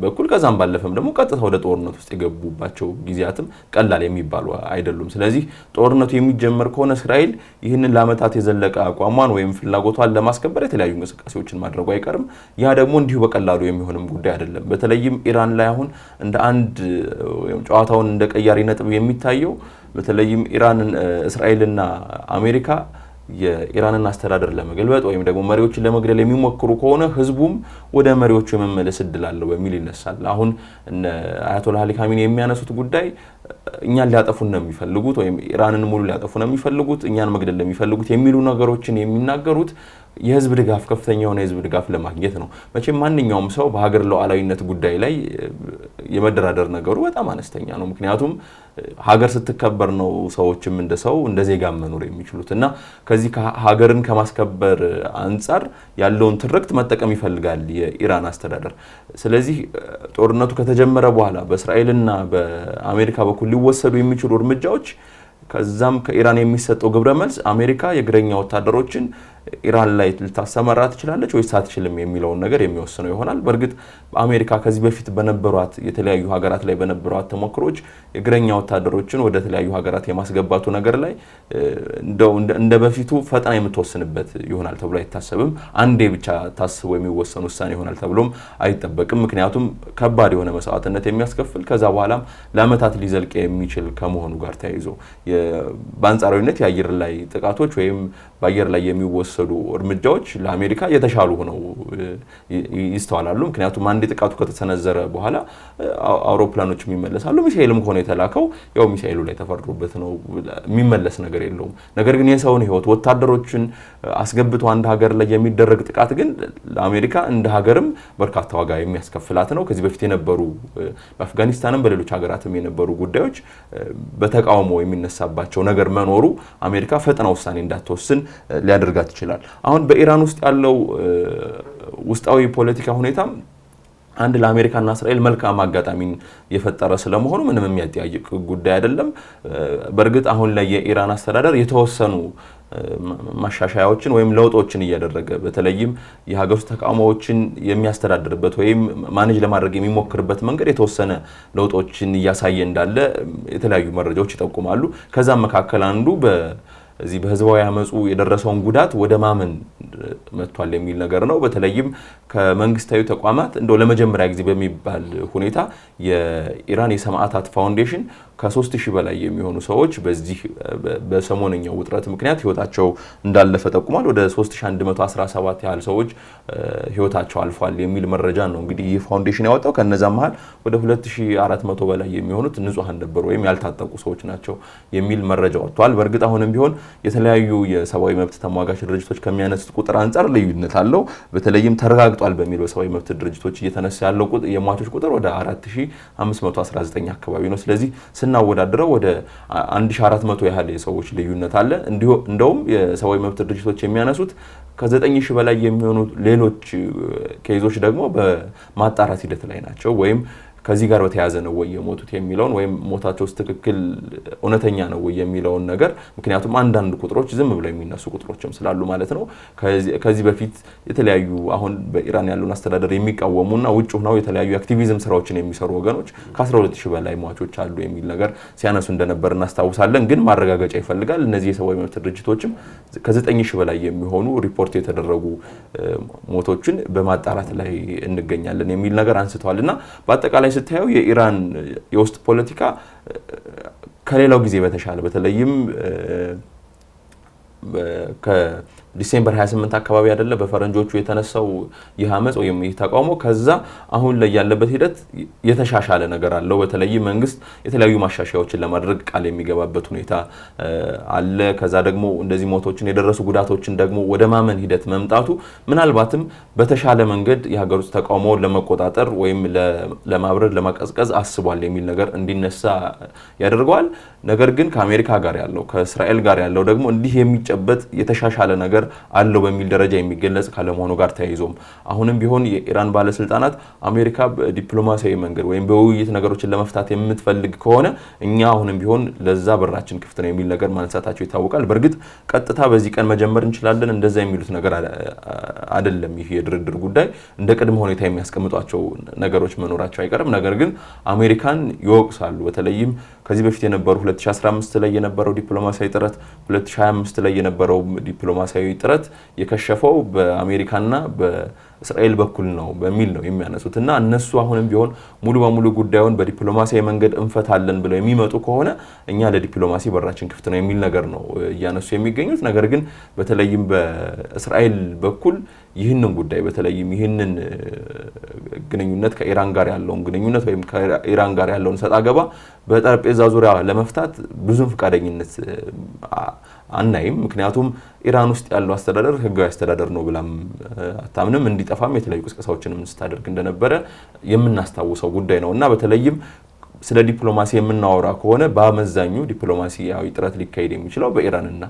በኩል። ከዛም ባለፈም ደግሞ ቀጥታ ወደ ጦርነት ውስጥ የገቡባቸው ጊዜያትም ቀላል የሚባሉ አይደሉም። ስለዚህ ጦርነቱ የሚጀመር ከሆነ እስራኤል ይህንን ለዓመታት የዘለቀ አቋሟን ወይም ፍላጎቷን ለማስከበር የተለያዩ እንቅስቃሴዎችን ማድረጉ አይቀርም። ያ ደግሞ እንዲሁ በቀላሉ የሚሆንም ጉዳይ አይደለም። በተለይም ኢራን ላይ አሁን እንደ አንድ ጨዋታውን እንደ ቀያሪ ነጥብ የሚታየው በተለይም ኢራን፣ እስራኤልና አሜሪካ የኢራንን አስተዳደር ለመገልበጥ ወይም ደግሞ መሪዎችን ለመግደል የሚሞክሩ ከሆነ ህዝቡም ወደ መሪዎቹ የመመለስ እድል አለው በሚል ይነሳል። አሁን አያቶላህ አሊ ካሚኒ የሚያነሱት ጉዳይ እኛን ሊያጠፉን ነው የሚፈልጉት ወይም ኢራንን ሙሉ ሊያጠፉ ነው የሚፈልጉት፣ እኛን መግደል ለሚፈልጉት የሚሉ ነገሮችን የሚናገሩት የህዝብ ድጋፍ ከፍተኛ የሆነ የህዝብ ድጋፍ ለማግኘት ነው። መቼም ማንኛውም ሰው በሀገር ሉዓላዊነት ጉዳይ ላይ የመደራደር ነገሩ በጣም አነስተኛ ነው። ምክንያቱም ሀገር ስትከበር ነው ሰዎችም እንደ ሰው እንደ ዜጋ መኖር የሚችሉት እና ከዚህ ሀገርን ከማስከበር አንጻር ያለውን ትርክት መጠቀም ይፈልጋል የኢራን አስተዳደር። ስለዚህ ጦርነቱ ከተጀመረ በኋላ በእስራኤልና በአሜሪካ በኩል ሊወሰዱ የሚችሉ እርምጃዎች ከዛም ከኢራን የሚሰጠው ግብረ መልስ አሜሪካ የእግረኛ ወታደሮችን ኢራን ላይ ልታሰማራ ትችላለች ወይስ አትችልም የሚለውን ነገር የሚወስነው ይሆናል። በእርግጥ አሜሪካ ከዚህ በፊት በነበሯት የተለያዩ ሀገራት ላይ በነበሯት ተሞክሮች የእግረኛ ወታደሮችን ወደ ተለያዩ ሀገራት የማስገባቱ ነገር ላይ እንደ በፊቱ ፈጥና የምትወስንበት ይሆናል ተብሎ አይታሰብም። አንዴ ብቻ ታስቦ የሚወሰን ውሳኔ ይሆናል ተብሎም አይጠበቅም። ምክንያቱም ከባድ የሆነ መስዋዕትነት የሚያስከፍል ከዛ በኋላም ለዓመታት ሊዘልቅ የሚችል ከመሆኑ ጋር ተያይዞ በአንጻራዊነት የአየር ላይ ጥቃቶች ወይም በአየር ላይ የሚወሰዱ እርምጃዎች ለአሜሪካ የተሻሉ ሆነው ይስተዋላሉ። ምክንያቱም አንድ ጥቃቱ ከተሰነዘረ በኋላ አውሮፕላኖች የሚመለሳሉ። ሚሳኤልም ሆነ የተላከው ያው ሚሳኤሉ ላይ ተፈርዶበት ነው፣ የሚመለስ ነገር የለውም። ነገር ግን የሰውን ሕይወት ወታደሮችን አስገብቶ አንድ ሀገር ላይ የሚደረግ ጥቃት ግን ለአሜሪካ እንደ ሀገርም በርካታ ዋጋ የሚያስከፍላት ነው። ከዚህ በፊት የነበሩ በአፍጋኒስታንም በሌሎች ሀገራትም የነበሩ ጉዳዮች በተቃውሞ የሚነሳባቸው ነገር መኖሩ አሜሪካ ፈጥና ውሳኔ እንዳትወስን ሊያደርጋት ይችላል። አሁን በኢራን ውስጥ ያለው ውስጣዊ ፖለቲካ ሁኔታ አንድ ለአሜሪካና እስራኤል መልካም አጋጣሚን የፈጠረ ስለመሆኑ ምንም የሚያጠያይቅ ጉዳይ አይደለም። በእርግጥ አሁን ላይ የኢራን አስተዳደር የተወሰኑ ማሻሻያዎችን ወይም ለውጦችን እያደረገ በተለይም የሀገር ውስጥ ተቃውሞዎችን የሚያስተዳድርበት ወይም ማኔጅ ለማድረግ የሚሞክርበት መንገድ የተወሰነ ለውጦችን እያሳየ እንዳለ የተለያዩ መረጃዎች ይጠቁማሉ። ከዛም መካከል አንዱ እዚህ በህዝባዊ አመጹ የደረሰውን ጉዳት ወደ ማመን መጥቷል የሚል ነገር ነው። በተለይም ከመንግስታዊ ተቋማት እንደው ለመጀመሪያ ጊዜ በሚባል ሁኔታ የኢራን የሰማዕታት ፋውንዴሽን ከ3000 በላይ የሚሆኑ ሰዎች በዚህ በሰሞነኛው ውጥረት ምክንያት ህይወታቸው እንዳለፈ ጠቁሟል። ወደ 3117 ያህል ሰዎች ህይወታቸው አልፏል የሚል መረጃ ነው እንግዲህ ይህ ፋውንዴሽን ያወጣው። ከነዛ መሃል ወደ 2400 በላይ የሚሆኑት ንጹሃን ነበሩ ወይም ያልታጠቁ ሰዎች ናቸው የሚል መረጃ ወጥቷል። በእርግጥ አሁንም ቢሆን የተለያዩ የሰብአዊ መብት ተሟጋች ድርጅቶች ከሚያነሱት ቁጥር አንጻር ልዩነት አለው። በተለይም ተረጋግጧል በሚለው የሰብአዊ መብት ድርጅቶች እየተነሳ ያለው የሟቾች ቁጥር ወደ 4519 አካባቢ ነው። ስለዚህ ስናወዳድረው ወደ 1400 ያህል የሰዎች ልዩነት አለ። እንደውም የሰብአዊ መብት ድርጅቶች የሚያነሱት ከ9000 በላይ የሚሆኑ ሌሎች ኬዞች ደግሞ በማጣራት ሂደት ላይ ናቸው ወይም ከዚህ ጋር በተያያዘ ነው ወይ የሞቱት የሚለውን ወይም ሞታቸውስ ትክክል እውነተኛ ነው ወይ የሚለውን ነገር ምክንያቱም አንዳንድ ቁጥሮች ዝም ብለው የሚነሱ ቁጥሮችም ስላሉ ማለት ነው። ከዚህ በፊት የተለያዩ አሁን በኢራን ያለውን አስተዳደር የሚቃወሙና ውጭ ሆነው የተለያዩ አክቲቪዝም ስራዎችን የሚሰሩ ወገኖች ከ12000 በላይ ሟቾች አሉ የሚል ነገር ሲያነሱ እንደነበር እናስታውሳለን። ግን ማረጋገጫ ይፈልጋል። እነዚህ የሰብአዊ መብት ድርጅቶችም ከ9000 በላይ የሚሆኑ ሪፖርት የተደረጉ ሞቶችን በማጣራት ላይ እንገኛለን የሚል ነገር አንስተዋልና በአጠቃላይ ስታየው የኢራን የውስጥ ፖለቲካ ከሌላው ጊዜ በተሻለ በተለይም ከዲሴምበር 28 አካባቢ አይደለ በፈረንጆቹ የተነሳው ይህ አመጽ ወይም ይህ ተቃውሞ ከዛ አሁን ላይ ያለበት ሂደት የተሻሻለ ነገር አለው። በተለይም መንግስት የተለያዩ ማሻሻያዎችን ለማድረግ ቃል የሚገባበት ሁኔታ አለ። ከዛ ደግሞ እንደዚህ ሞቶችን የደረሱ ጉዳቶችን ደግሞ ወደ ማመን ሂደት መምጣቱ ምናልባትም በተሻለ መንገድ የሀገር ውስጥ ተቃውሞውን ለመቆጣጠር ወይም ለማብረድ ለማቀዝቀዝ አስቧል የሚል ነገር እንዲነሳ ያደርገዋል። ነገር ግን ከአሜሪካ ጋር ያለው ከእስራኤል ጋር ያለው ደግሞ እንዲህ የሚጨበጥ የተሻሻለ ነገር አለው በሚል ደረጃ የሚገለጽ ካለመሆኑ ጋር ተያይዞም አሁንም ቢሆን የኢራን ባለስልጣናት አሜሪካ በዲፕሎማሲያዊ መንገድ ወይም በውይይት ነገሮችን ለመፍታት የምትፈልግ ከሆነ እኛ አሁንም ቢሆን ለዛ በራችን ክፍት ነው የሚል ነገር ማንሳታቸው ይታወቃል። በእርግጥ ቀጥታ በዚህ ቀን መጀመር እንችላለን እንደዛ የሚሉት ነገር አይደለም። ይህ የድርድር ጉዳይ እንደ ቅድመ ሁኔታ የሚያስቀምጧቸው ነገሮች መኖራቸው አይቀርም። ነገር ግን አሜሪካን ይወቅሳሉ። በተለይም ከዚህ በፊት የነበሩ 2015 ላይ የነበረው ዲፕሎማሲያዊ ጥረት 2025 ላይ የነበረው ዲፕሎማሲያዊ ጥረት የከሸፈው በአሜሪካና በእስራኤል በኩል ነው በሚል ነው የሚያነሱትና እነሱ አሁንም ቢሆን ሙሉ በሙሉ ጉዳዩን በዲፕሎማሲያዊ መንገድ እንፈታለን ብለው የሚመጡ ከሆነ እኛ ለዲፕሎማሲ በራችን ክፍት ነው የሚል ነገር ነው እያነሱ የሚገኙት። ነገር ግን በተለይም በእስራኤል በኩል ይህንን ጉዳይ በተለይም ይህንን ግንኙነት ከኢራን ጋር ያለውን ግንኙነት ወይም ከኢራን ጋር ያለውን ሰጣ ገባ በጠረጴዛ ዙሪያ ለመፍታት ብዙም ፈቃደኝነት አናይም። ምክንያቱም ኢራን ውስጥ ያለው አስተዳደር ህጋዊ አስተዳደር ነው ብላም አታምንም። እንዲጠፋም የተለያዩ ቅስቀሳዎችንም ስታደርግ እንደነበረ የምናስታውሰው ጉዳይ ነውና በተለይም ስለ ዲፕሎማሲ የምናወራ ከሆነ በአመዛኙ ዲፕሎማሲያዊ ጥረት ሊካሄድ የሚችለው በኢራንና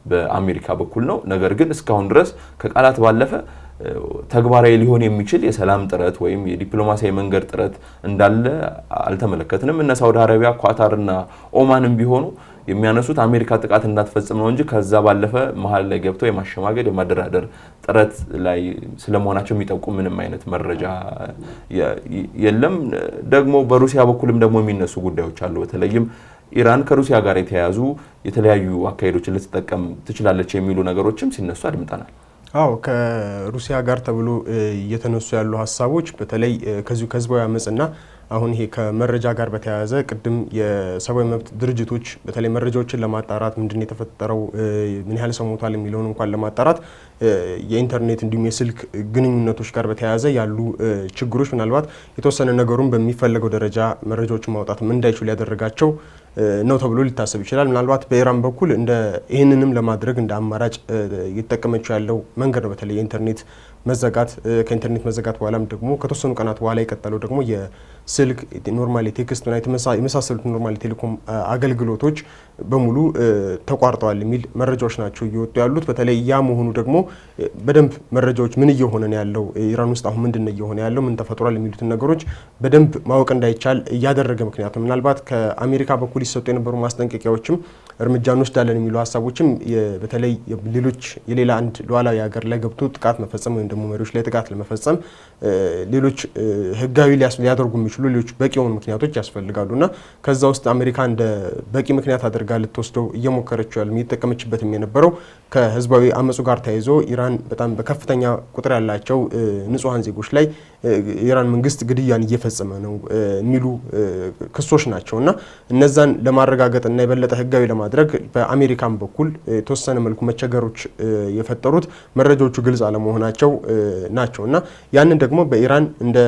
በአሜሪካ በኩል ነው። ነገር ግን እስካሁን ድረስ ከቃላት ባለፈ ተግባራዊ ሊሆን የሚችል የሰላም ጥረት ወይም የዲፕሎማሲያዊ መንገድ ጥረት እንዳለ አልተመለከትንም። እነ ሳውዲ አረቢያ፣ ኳታርና ኦማንም ቢሆኑ የሚያነሱት አሜሪካ ጥቃት እንዳትፈጽም ነው እንጂ ከዛ ባለፈ መሀል ላይ ገብተው የማሸማገድ የማደራደር ጥረት ላይ ስለመሆናቸው የሚጠቁም ምንም አይነት መረጃ የለም። ደግሞ በሩሲያ በኩልም ደግሞ የሚነሱ ጉዳዮች አሉ። በተለይም ኢራን ከሩሲያ ጋር የተያያዙ የተለያዩ አካሄዶችን ልትጠቀም ትችላለች የሚሉ ነገሮችም ሲነሱ አድምጠናል። አዎ ከሩሲያ ጋር ተብሎ እየተነሱ ያሉ ሀሳቦች በተለይ ከዚሁ ከህዝባዊ አመጽና አሁን ይሄ ከመረጃ ጋር በተያያዘ ቅድም የሰብአዊ መብት ድርጅቶች በተለይ መረጃዎችን ለማጣራት ምንድነው የተፈጠረው ምን ያህል ሰው ሞቷል የሚለውን እንኳን ለማጣራት የኢንተርኔት እንዲሁም የስልክ ግንኙነቶች ጋር በተያያዘ ያሉ ችግሮች ምናልባት የተወሰነ ነገሩን በሚፈልገው ደረጃ መረጃዎችን ማውጣት እንዳይችሉ ያደረጋቸው ነው ተብሎ ሊታሰብ ይችላል። ምናልባት በኢራን በኩል እንደ ይህንንም ለማድረግ እንደ አማራጭ እየተጠቀመችው ያለው መንገድ ነው። በተለይ የኢንተርኔት መዘጋት ከኢንተርኔት መዘጋት በኋላም ደግሞ ከተወሰኑ ቀናት በኋላ የቀጠለው ደግሞ የስልክ ኖርማሊ ቴክስት እና የመሳሰሉት ኖርማሊ ቴሌኮም አገልግሎቶች በሙሉ ተቋርጠዋል የሚል መረጃዎች ናቸው እየወጡ ያሉት። በተለይ ያ መሆኑ ደግሞ በደንብ መረጃዎች ምን እየሆነ ነው ያለው ኢራን ውስጥ አሁን ምንድነው እየሆነ ያለው ምን ተፈጥሯል የሚሉትን ነገሮች በደንብ ማወቅ እንዳይቻል እያደረገ ምክንያቱም ምናልባት ከአሜሪካ በኩል ይሰጡ የነበሩ ማስጠንቀቂያዎችም እርምጃ እንወስዳለን የሚሉ ሀሳቦችም በተለይ ሌሎች የሌላ አንድ ሉዓላዊ ሀገር ላይ ገብቶ ጥቃት መፈጸም ወይም ደግሞ መሪዎች ላይ ጥቃት ለመፈጸም ሌሎች ህጋዊ ሊያደርጉ የሚችሉ ሌሎች በቂ የሆኑ ምክንያቶች ያስፈልጋሉና ከዛ ውስጥ አሜሪካ እንደ በቂ ምክንያት አድርጋ ልትወስደው እየሞከረችው ያለ የሚጠቀመችበትም የነበረው ከህዝባዊ አመጹ ጋር ተያይዞ ኢራን በጣም በከፍተኛ ቁጥር ያላቸው ንጹሃን ዜጎች ላይ የኢራን መንግስት ግድያን እየፈጸመ ነው የሚሉ ክሶች ናቸውና እነዛን ለማረጋገጥና የበለጠ ህጋዊ ለማድረግ በአሜሪካን በኩል የተወሰነ መልኩ መቸገሮች የፈጠሩት መረጃዎቹ ግልጽ አለመሆናቸው ናቸውና ያንን ደግሞ በኢራን እንደ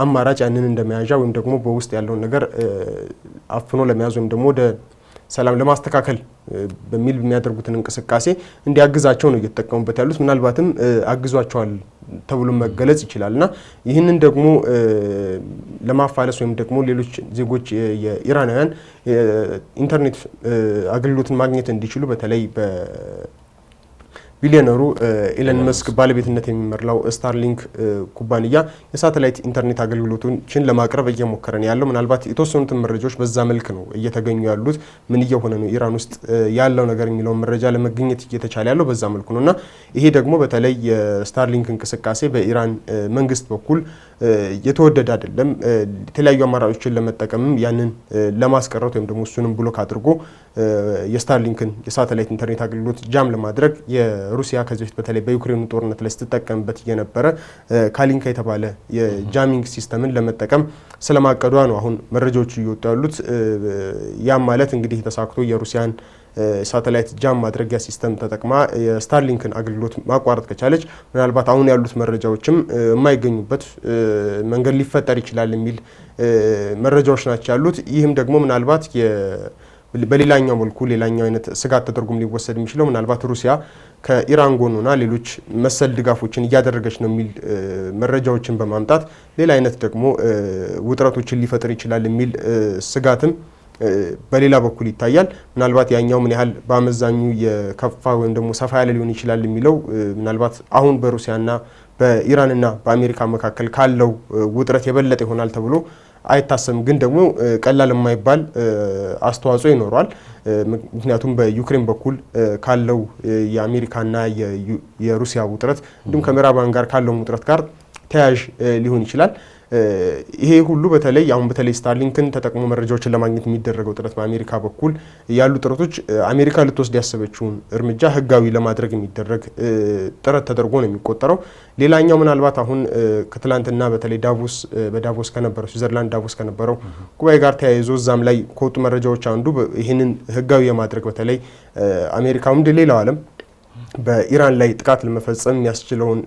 አማራጭ ያንን እንደ መያዣ ወይም ደግሞ በውስጥ ያለውን ነገር አፍኖ ለመያዝ ወይም ደግሞ ወደ ሰላም ለማስተካከል በሚል የሚያደርጉትን እንቅስቃሴ እንዲያግዛቸው ነው እየተጠቀሙበት ያሉት። ምናልባትም አግዟቸዋል ተብሎ መገለጽ ይችላልና ይህንን ደግሞ ለማፋለስ ወይም ደግሞ ሌሎች ዜጎች የኢራናውያን ኢንተርኔት አገልግሎትን ማግኘት እንዲችሉ በተለይ ቢሊዮነሩ ኢለን መስክ ባለቤትነት የሚመራው ስታርሊንክ ኩባንያ የሳተላይት ኢንተርኔት አገልግሎቶችን ለማቅረብ እየሞከረ ነው ያለው። ምናልባት የተወሰኑትን መረጃዎች በዛ መልክ ነው እየተገኙ ያሉት። ምን እየሆነ ነው ኢራን ውስጥ ያለው ነገር የሚለው መረጃ ለመገኘት እየተቻለ ያለው በዛ መልኩ ነውና ይሄ ደግሞ በተለይ የስታርሊንክ እንቅስቃሴ በኢራን መንግስት በኩል የተወደደ አይደለም። የተለያዩ አማራጮችን ለመጠቀምም ያንን ለማስቀረት ወይም ደግሞ እሱንም ብሎክ አድርጎ የስታርሊንክን የሳተላይት ኢንተርኔት አገልግሎት ጃም ለማድረግ ሩሲያ ከዚህ በፊት በተለይ በዩክሬኑ ጦርነት ላይ ስትጠቀምበት የነበረ ካሊንካ የተባለ የጃሚንግ ሲስተምን ለመጠቀም ስለማቀዷ ነው አሁን መረጃዎች እየወጡ ያሉት። ያም ማለት እንግዲህ ተሳክቶ የሩሲያን ሳተላይት ጃም ማድረጊያ ሲስተም ተጠቅማ የስታርሊንክን አገልግሎት ማቋረጥ ከቻለች ምናልባት አሁን ያሉት መረጃዎችም የማይገኙበት መንገድ ሊፈጠር ይችላል የሚል መረጃዎች ናቸው ያሉት። ይህም ደግሞ ምናልባት በሌላኛው መልኩ ሌላኛው አይነት ስጋት ተደርጎም ሊወሰድ የሚችለው ምናልባት ሩሲያ ከኢራን ጎን ሆና ሌሎች መሰል ድጋፎችን እያደረገች ነው የሚል መረጃዎችን በማምጣት ሌላ አይነት ደግሞ ውጥረቶችን ሊፈጥር ይችላል የሚል ስጋትም በሌላ በኩል ይታያል። ምናልባት ያኛው ምን ያህል በአመዛኙ የከፋ ወይም ደግሞ ሰፋ ያለ ሊሆን ይችላል የሚለው ምናልባት አሁን በሩሲያና በኢራንና በአሜሪካ መካከል ካለው ውጥረት የበለጠ ይሆናል ተብሎ አይታሰብም። ግን ደግሞ ቀላል የማይባል አስተዋጽኦ ይኖረዋል። ምክንያቱም በዩክሬን በኩል ካለው የአሜሪካና የሩሲያ ውጥረት እንዲሁም ከምዕራባውያን ጋር ካለው ውጥረት ጋር ተያያዥ ሊሆን ይችላል። ይሄ ሁሉ በተለይ ስታርሊንክን ተጠቅሞ መረጃዎችን ለማግኘት የሚደረገው ጥረት በአሜሪካ በኩል ያሉ ጥረቶች አሜሪካ ልትወስድ ያሰበችውን እርምጃ ህጋዊ ለማድረግ የሚደረግ ጥረት ተደርጎ ነው የሚቆጠረው። ሌላኛው ምናልባት አሁን ከትላንትና በተለይ በዳቮስ ከነበረው ስዊዘርላንድ ዳቮስ ከነበረው ጉባኤ ጋር ተያይዞ እዛም ላይ ከወጡ መረጃዎች አንዱ ይህንን ህጋዊ የማድረግ በተለይ አሜሪካው እንደ ሌላው ዓለም በኢራን ላይ ጥቃት ለመፈጸም የሚያስችለውን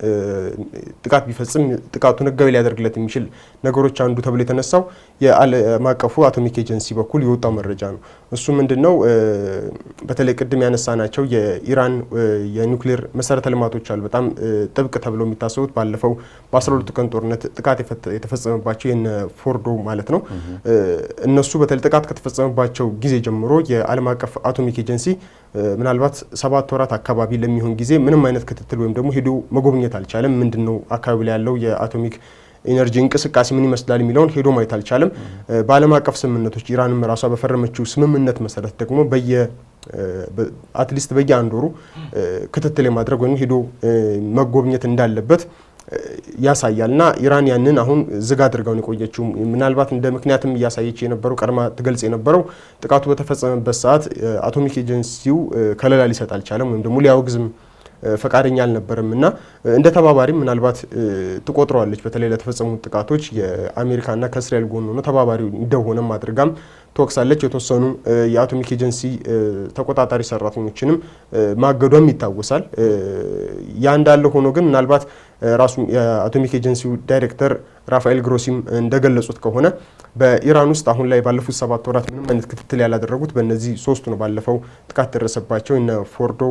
ጥቃት ቢፈጽም ጥቃቱን ህጋዊ ሊያደርግለት የሚችል ነገሮች አንዱ ተብሎ የተነሳው የዓለም አቀፉ አቶሚክ ኤጀንሲ በኩል የወጣው መረጃ ነው። እሱ ምንድነው? በተለይ ቅድም ያነሳናቸው የኢራን የኒውክሌር መሰረተ ልማቶች አሉ በጣም ጥብቅ ተብለው የሚታሰቡት ባለፈው በ12 ቀን ጦርነት ጥቃት የተፈጸመባቸው የነ ፎርዶ ማለት ነው። እነሱ በተለይ ጥቃት ከተፈጸመባቸው ጊዜ ጀምሮ የዓለም አቀፍ አቶሚክ ኤጀንሲ ምናልባት 7 ወራት አካባቢ ለሚሆን ጊዜ ምንም አይነት ክትትል ወይም ደግሞ ሄዶ መጎብኘት አልቻለም። ምንድነው አካባቢ ላይ ያለው የአቶሚክ ኢነርጂ እንቅስቃሴ ምን ይመስላል የሚለውን ሄዶ ማየት አልቻለም። በዓለም አቀፍ ስምምነቶች ኢራንም ራሷ በፈረመችው ስምምነት መሰረት ደግሞ አትሊስት በየአንድ ወሩ ክትትል የማድረግ ወይም ሄዶ መጎብኘት እንዳለበት ያሳያልና ኢራን ያንን አሁን ዝግ አድርጋውን የቆየችው ምናልባት እንደ ምክንያትም እያሳየች የነበረው ቀድማ ትገልጽ የነበረው ጥቃቱ በተፈጸመበት ሰዓት አቶሚክ ኤጀንሲው ከለላ ሊሰጥ አልቻለም ወይም ደግሞ ሊያወግዝም ፈቃደኛ አልነበረም እና እንደ ተባባሪም ምናልባት ትቆጥረዋለች። በተለይ ለተፈጸሙት ጥቃቶች የአሜሪካና ከእስራኤል ጎን ሆኖ ተባባሪ እንደሆነም አድርጋም ተወቅሳለች። የተወሰኑ የአቶሚክ ኤጀንሲ ተቆጣጣሪ ሰራተኞችንም ማገዷም ይታወሳል። ያ እንዳለ ሆኖ ግን ምናልባት ራሱ የአቶሚክ ኤጀንሲው ዳይሬክተር ራፋኤል ግሮሲም እንደገለጹት ከሆነ በኢራን ውስጥ አሁን ላይ ባለፉት 7 ወራት ምንም አይነት ክትትል ያላደረጉት በእነዚህ ሶስቱ ነው። ባለፈው ጥቃት ደረሰባቸው እነ ፎርዶ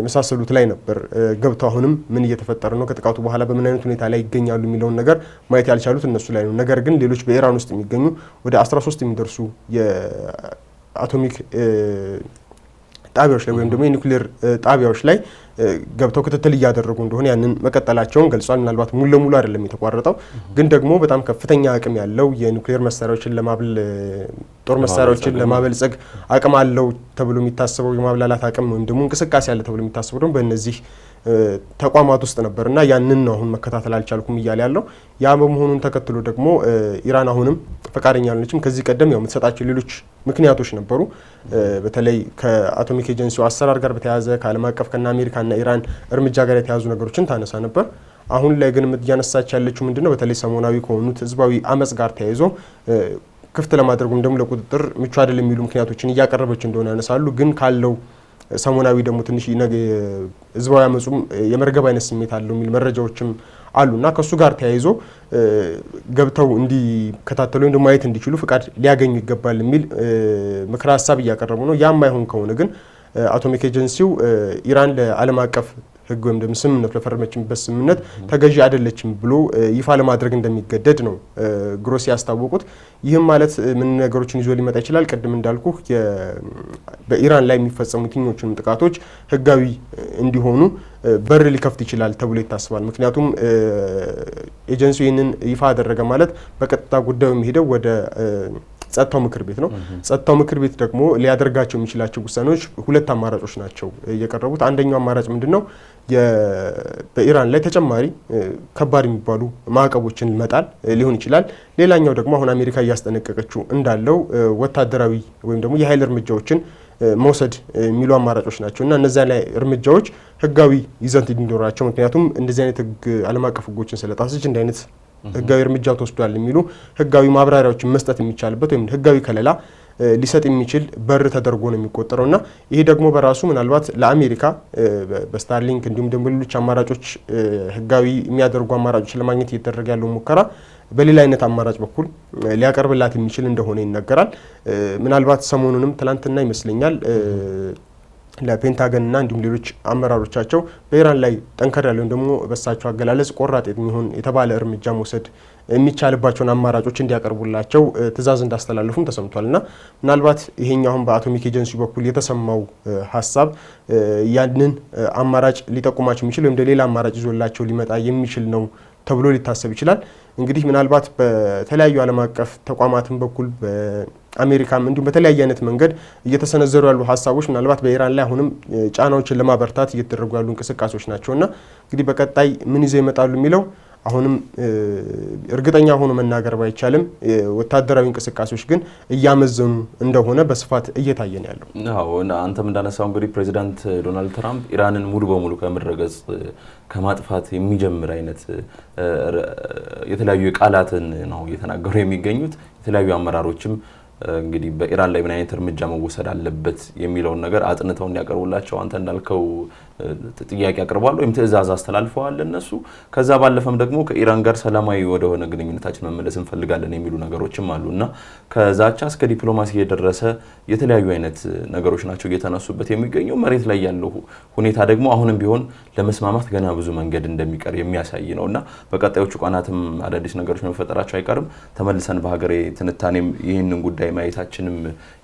መሳሰሉት ላይ ነበር ገብተው አሁንም ምን እየተፈጠረ ነው ከጥቃቱ በኋላ በምን አይነት ሁኔታ ላይ ይገኛሉ የሚለውን ነገር ማየት ያልቻሉት እነሱ ላይ ነው። ነገር ግን ሌሎች በኢራን ውስጥ የሚገኙ ወደ 13 የሚደርሱ የአቶሚክ ጣቢያዎች ላይ ወይም ደግሞ የኒውክሌር ጣቢያዎች ላይ ገብተው ክትትል እያደረጉ እንደሆነ ያንን መቀጠላቸውን ገልጿል። ምናልባት ሙሉ ለሙሉ አይደለም የተቋረጠው፣ ግን ደግሞ በጣም ከፍተኛ አቅም ያለው የኒውክሌር መሳሪያዎችን ጦር መሳሪያዎችን ለማበልጸግ አቅም አለው ተብሎ የሚታሰበው የማብላላት አቅም ወይም ደግሞ እንቅስቃሴ አለ ተብሎ የሚታሰበው ደግሞ በእነዚህ ተቋማት ውስጥ ነበርና ያንን ነው አሁን መከታተል አልቻልኩም እያለ ያለው። ያ በመሆኑን ተከትሎ ደግሞ ኢራን አሁንም ፈቃደኛ አልሆነችም። ከዚህ ቀደም ያው የምትሰጣቸው ሌሎች ምክንያቶች ነበሩ። በተለይ ከአቶሚክ ኤጀንሲው አሰራር ጋር በተያያዘ ከዓለም አቀፍ ከና አሜሪካና ኢራን እርምጃ ጋር የተያዙ ነገሮችን ታነሳ ነበር። አሁን ላይ ግን እያነሳች ያለችው ምንድነው? በተለይ ሰሞናዊ ከሆኑት ህዝባዊ አመጽ ጋር ተያይዞ ክፍት ለማድረጉም ደግሞ ለቁጥጥር ምቹ አይደለም የሚሉ ምክንያቶችን እያቀረበች እንደሆነ ያነሳሉ። ግን ካለው ሰሞናዊ ደግሞ ትንሽ ህዝባዊ አመጹም የመርገብ አይነት ስሜት አለው የሚል መረጃዎችም አሉና ከሱ ጋር ተያይዞ ገብተው እንዲከታተሉ ወይም ማየት እንዲችሉ ፍቃድ ሊያገኙ ይገባል የሚል ምክረ ሀሳብ እያቀረቡ ነው። ያም አይሆን ከሆነ ግን አቶሚክ ኤጀንሲው ኢራን ለዓለም አቀፍ ህግ ወይም ደግሞ ስምምነቱ ለፈረመችበት ስምምነት ተገዢ አይደለችም ብሎ ይፋ ለማድረግ እንደሚገደድ ነው ግሮሲ ያስታወቁት። ይህም ማለት ምን ነገሮችን ይዞ ሊመጣ ይችላል? ቅድም እንዳልኩ በኢራን ላይ የሚፈጸሙ የትኞቹንም ጥቃቶች ህጋዊ እንዲሆኑ በር ሊከፍት ይችላል ተብሎ ይታሰባል። ምክንያቱም ኤጀንሲው ይህንን ይፋ አደረገ ማለት በቀጥታ ጉዳዩ የሚሄደው ወደ ጸጥታው ምክር ቤት ነው። ጸጥታው ምክር ቤት ደግሞ ሊያደርጋቸው የሚችላቸው ውሳኔዎች ሁለት አማራጮች ናቸው የቀረቡት። አንደኛው አማራጭ ምንድነው? በኢራን ላይ ተጨማሪ ከባድ የሚባሉ ማዕቀቦችን መጣል ሊሆን ይችላል። ሌላኛው ደግሞ አሁን አሜሪካ እያስጠነቀቀችው እንዳለው ወታደራዊ ወይም ደግሞ የኃይል እርምጃዎችን መውሰድ የሚሉ አማራጮች ናቸው እና እነዚያ ላይ እርምጃዎች ህጋዊ ይዘት እንዲኖራቸው፣ ምክንያቱም እንደዚህ አይነት ዓለም አቀፍ ህጎችን ስለጣሰች እንደ አይነት ህጋዊ እርምጃ ተወስዷል የሚሉ ህጋዊ ማብራሪያዎችን መስጠት የሚቻልበት ወይም ህጋዊ ከለላ ሊሰጥ የሚችል በር ተደርጎ ነው የሚቆጠረው እና ይሄ ደግሞ በራሱ ምናልባት ለአሜሪካ በስታርሊንክ እንዲሁም ደግሞ ሌሎች አማራጮች ህጋዊ የሚያደርጉ አማራጮች ለማግኘት እየተደረገ ያለው ሙከራ በሌላ አይነት አማራጭ በኩል ሊያቀርብላት የሚችል እንደሆነ ይነገራል። ምናልባት ሰሞኑንም ትላንትና ይመስለኛል ለፔንታገን እና እንዲሁም ሌሎች አመራሮቻቸው በኢራን ላይ ጠንከር ያለ ወይም ደግሞ በሳቸው አገላለጽ ቆራጥ የሚሆን የተባለ እርምጃ መውሰድ የሚቻልባቸውን አማራጮች እንዲያቀርቡላቸው ትዕዛዝ እንዳስተላለፉም ተሰምቷል እና ምናልባት ይሄኛው አሁን በአቶሚክ ኤጀንሲ በኩል የተሰማው ሀሳብ ያንን አማራጭ ሊጠቁማቸው የሚችል ወይም ሌላ አማራጭ ይዞላቸው ሊመጣ የሚችል ነው ተብሎ ሊታሰብ ይችላል። እንግዲህ ምናልባት በተለያዩ ዓለም አቀፍ ተቋማትን በኩል በአሜሪካም እንዲሁም በተለያየ አይነት መንገድ እየተሰነዘሩ ያሉ ሀሳቦች ምናልባት በኢራን ላይ አሁንም ጫናዎችን ለማበርታት እየተደረጉ ያሉ እንቅስቃሴዎች ናቸውና እንግዲህ በቀጣይ ምን ይዘው ይመጣሉ የሚለው አሁንም እርግጠኛ ሆኖ መናገር ባይቻልም ወታደራዊ እንቅስቃሴዎች ግን እያመዘኑ እንደሆነ በስፋት እየታየ ነው ያለው። አዎ እና አንተም እንዳነሳው እንግዲህ ፕሬዚዳንት ዶናልድ ትራምፕ ኢራንን ሙሉ በሙሉ ከምድረ ገጽ ከማጥፋት የሚጀምር አይነት የተለያዩ ቃላትን ነው እየተናገሩ የሚገኙት። የተለያዩ አመራሮችም እንግዲህ በኢራን ላይ ምን አይነት እርምጃ መወሰድ አለበት የሚለውን ነገር አጥንተው እንዲያቀርቡላቸው አንተ እንዳልከው ጥያቄ አቅርቧል ወይም ትዕዛዝ አስተላልፈዋል እነሱ። ከዛ ባለፈም ደግሞ ከኢራን ጋር ሰላማዊ ወደሆነ ግንኙነታችን መመለስ እንፈልጋለን የሚሉ ነገሮችም አሉና ከዛቻ እስከ ዲፕሎማሲ የደረሰ የተለያዩ አይነት ነገሮች ናቸው እየተነሱበት የሚገኘው። መሬት ላይ ያለው ሁኔታ ደግሞ አሁንም ቢሆን ለመስማማት ገና ብዙ መንገድ እንደሚቀር የሚያሳይ ነውና በቀጣዮቹ ቀናትም አዳዲስ ነገሮች መፈጠራቸው አይቀርም። ተመልሰን በሀገሬ ትንታኔም ይህንን ጉዳይ ማየታችንም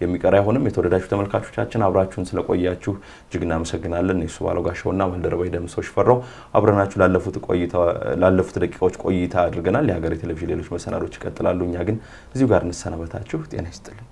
የሚቀር አይሆንም። የተወደዳችሁ ተመልካቾቻችን አብራችሁን ስለቆያችሁ እጅግ እናመሰግናለን። እሱ ባለጋሻውና ባልደረባይ ደምሰው ሽፈራው አብረናችሁ ላለፉት ደቂቃዎች ቆይታ አድርገናል። የሀገሬ ቴሌቪዥን ሌሎች መሰናዶች ይቀጥላሉ። እኛ ግን እዚሁ ጋር እንሰናበታችሁ። ጤና ይስጥልኝ።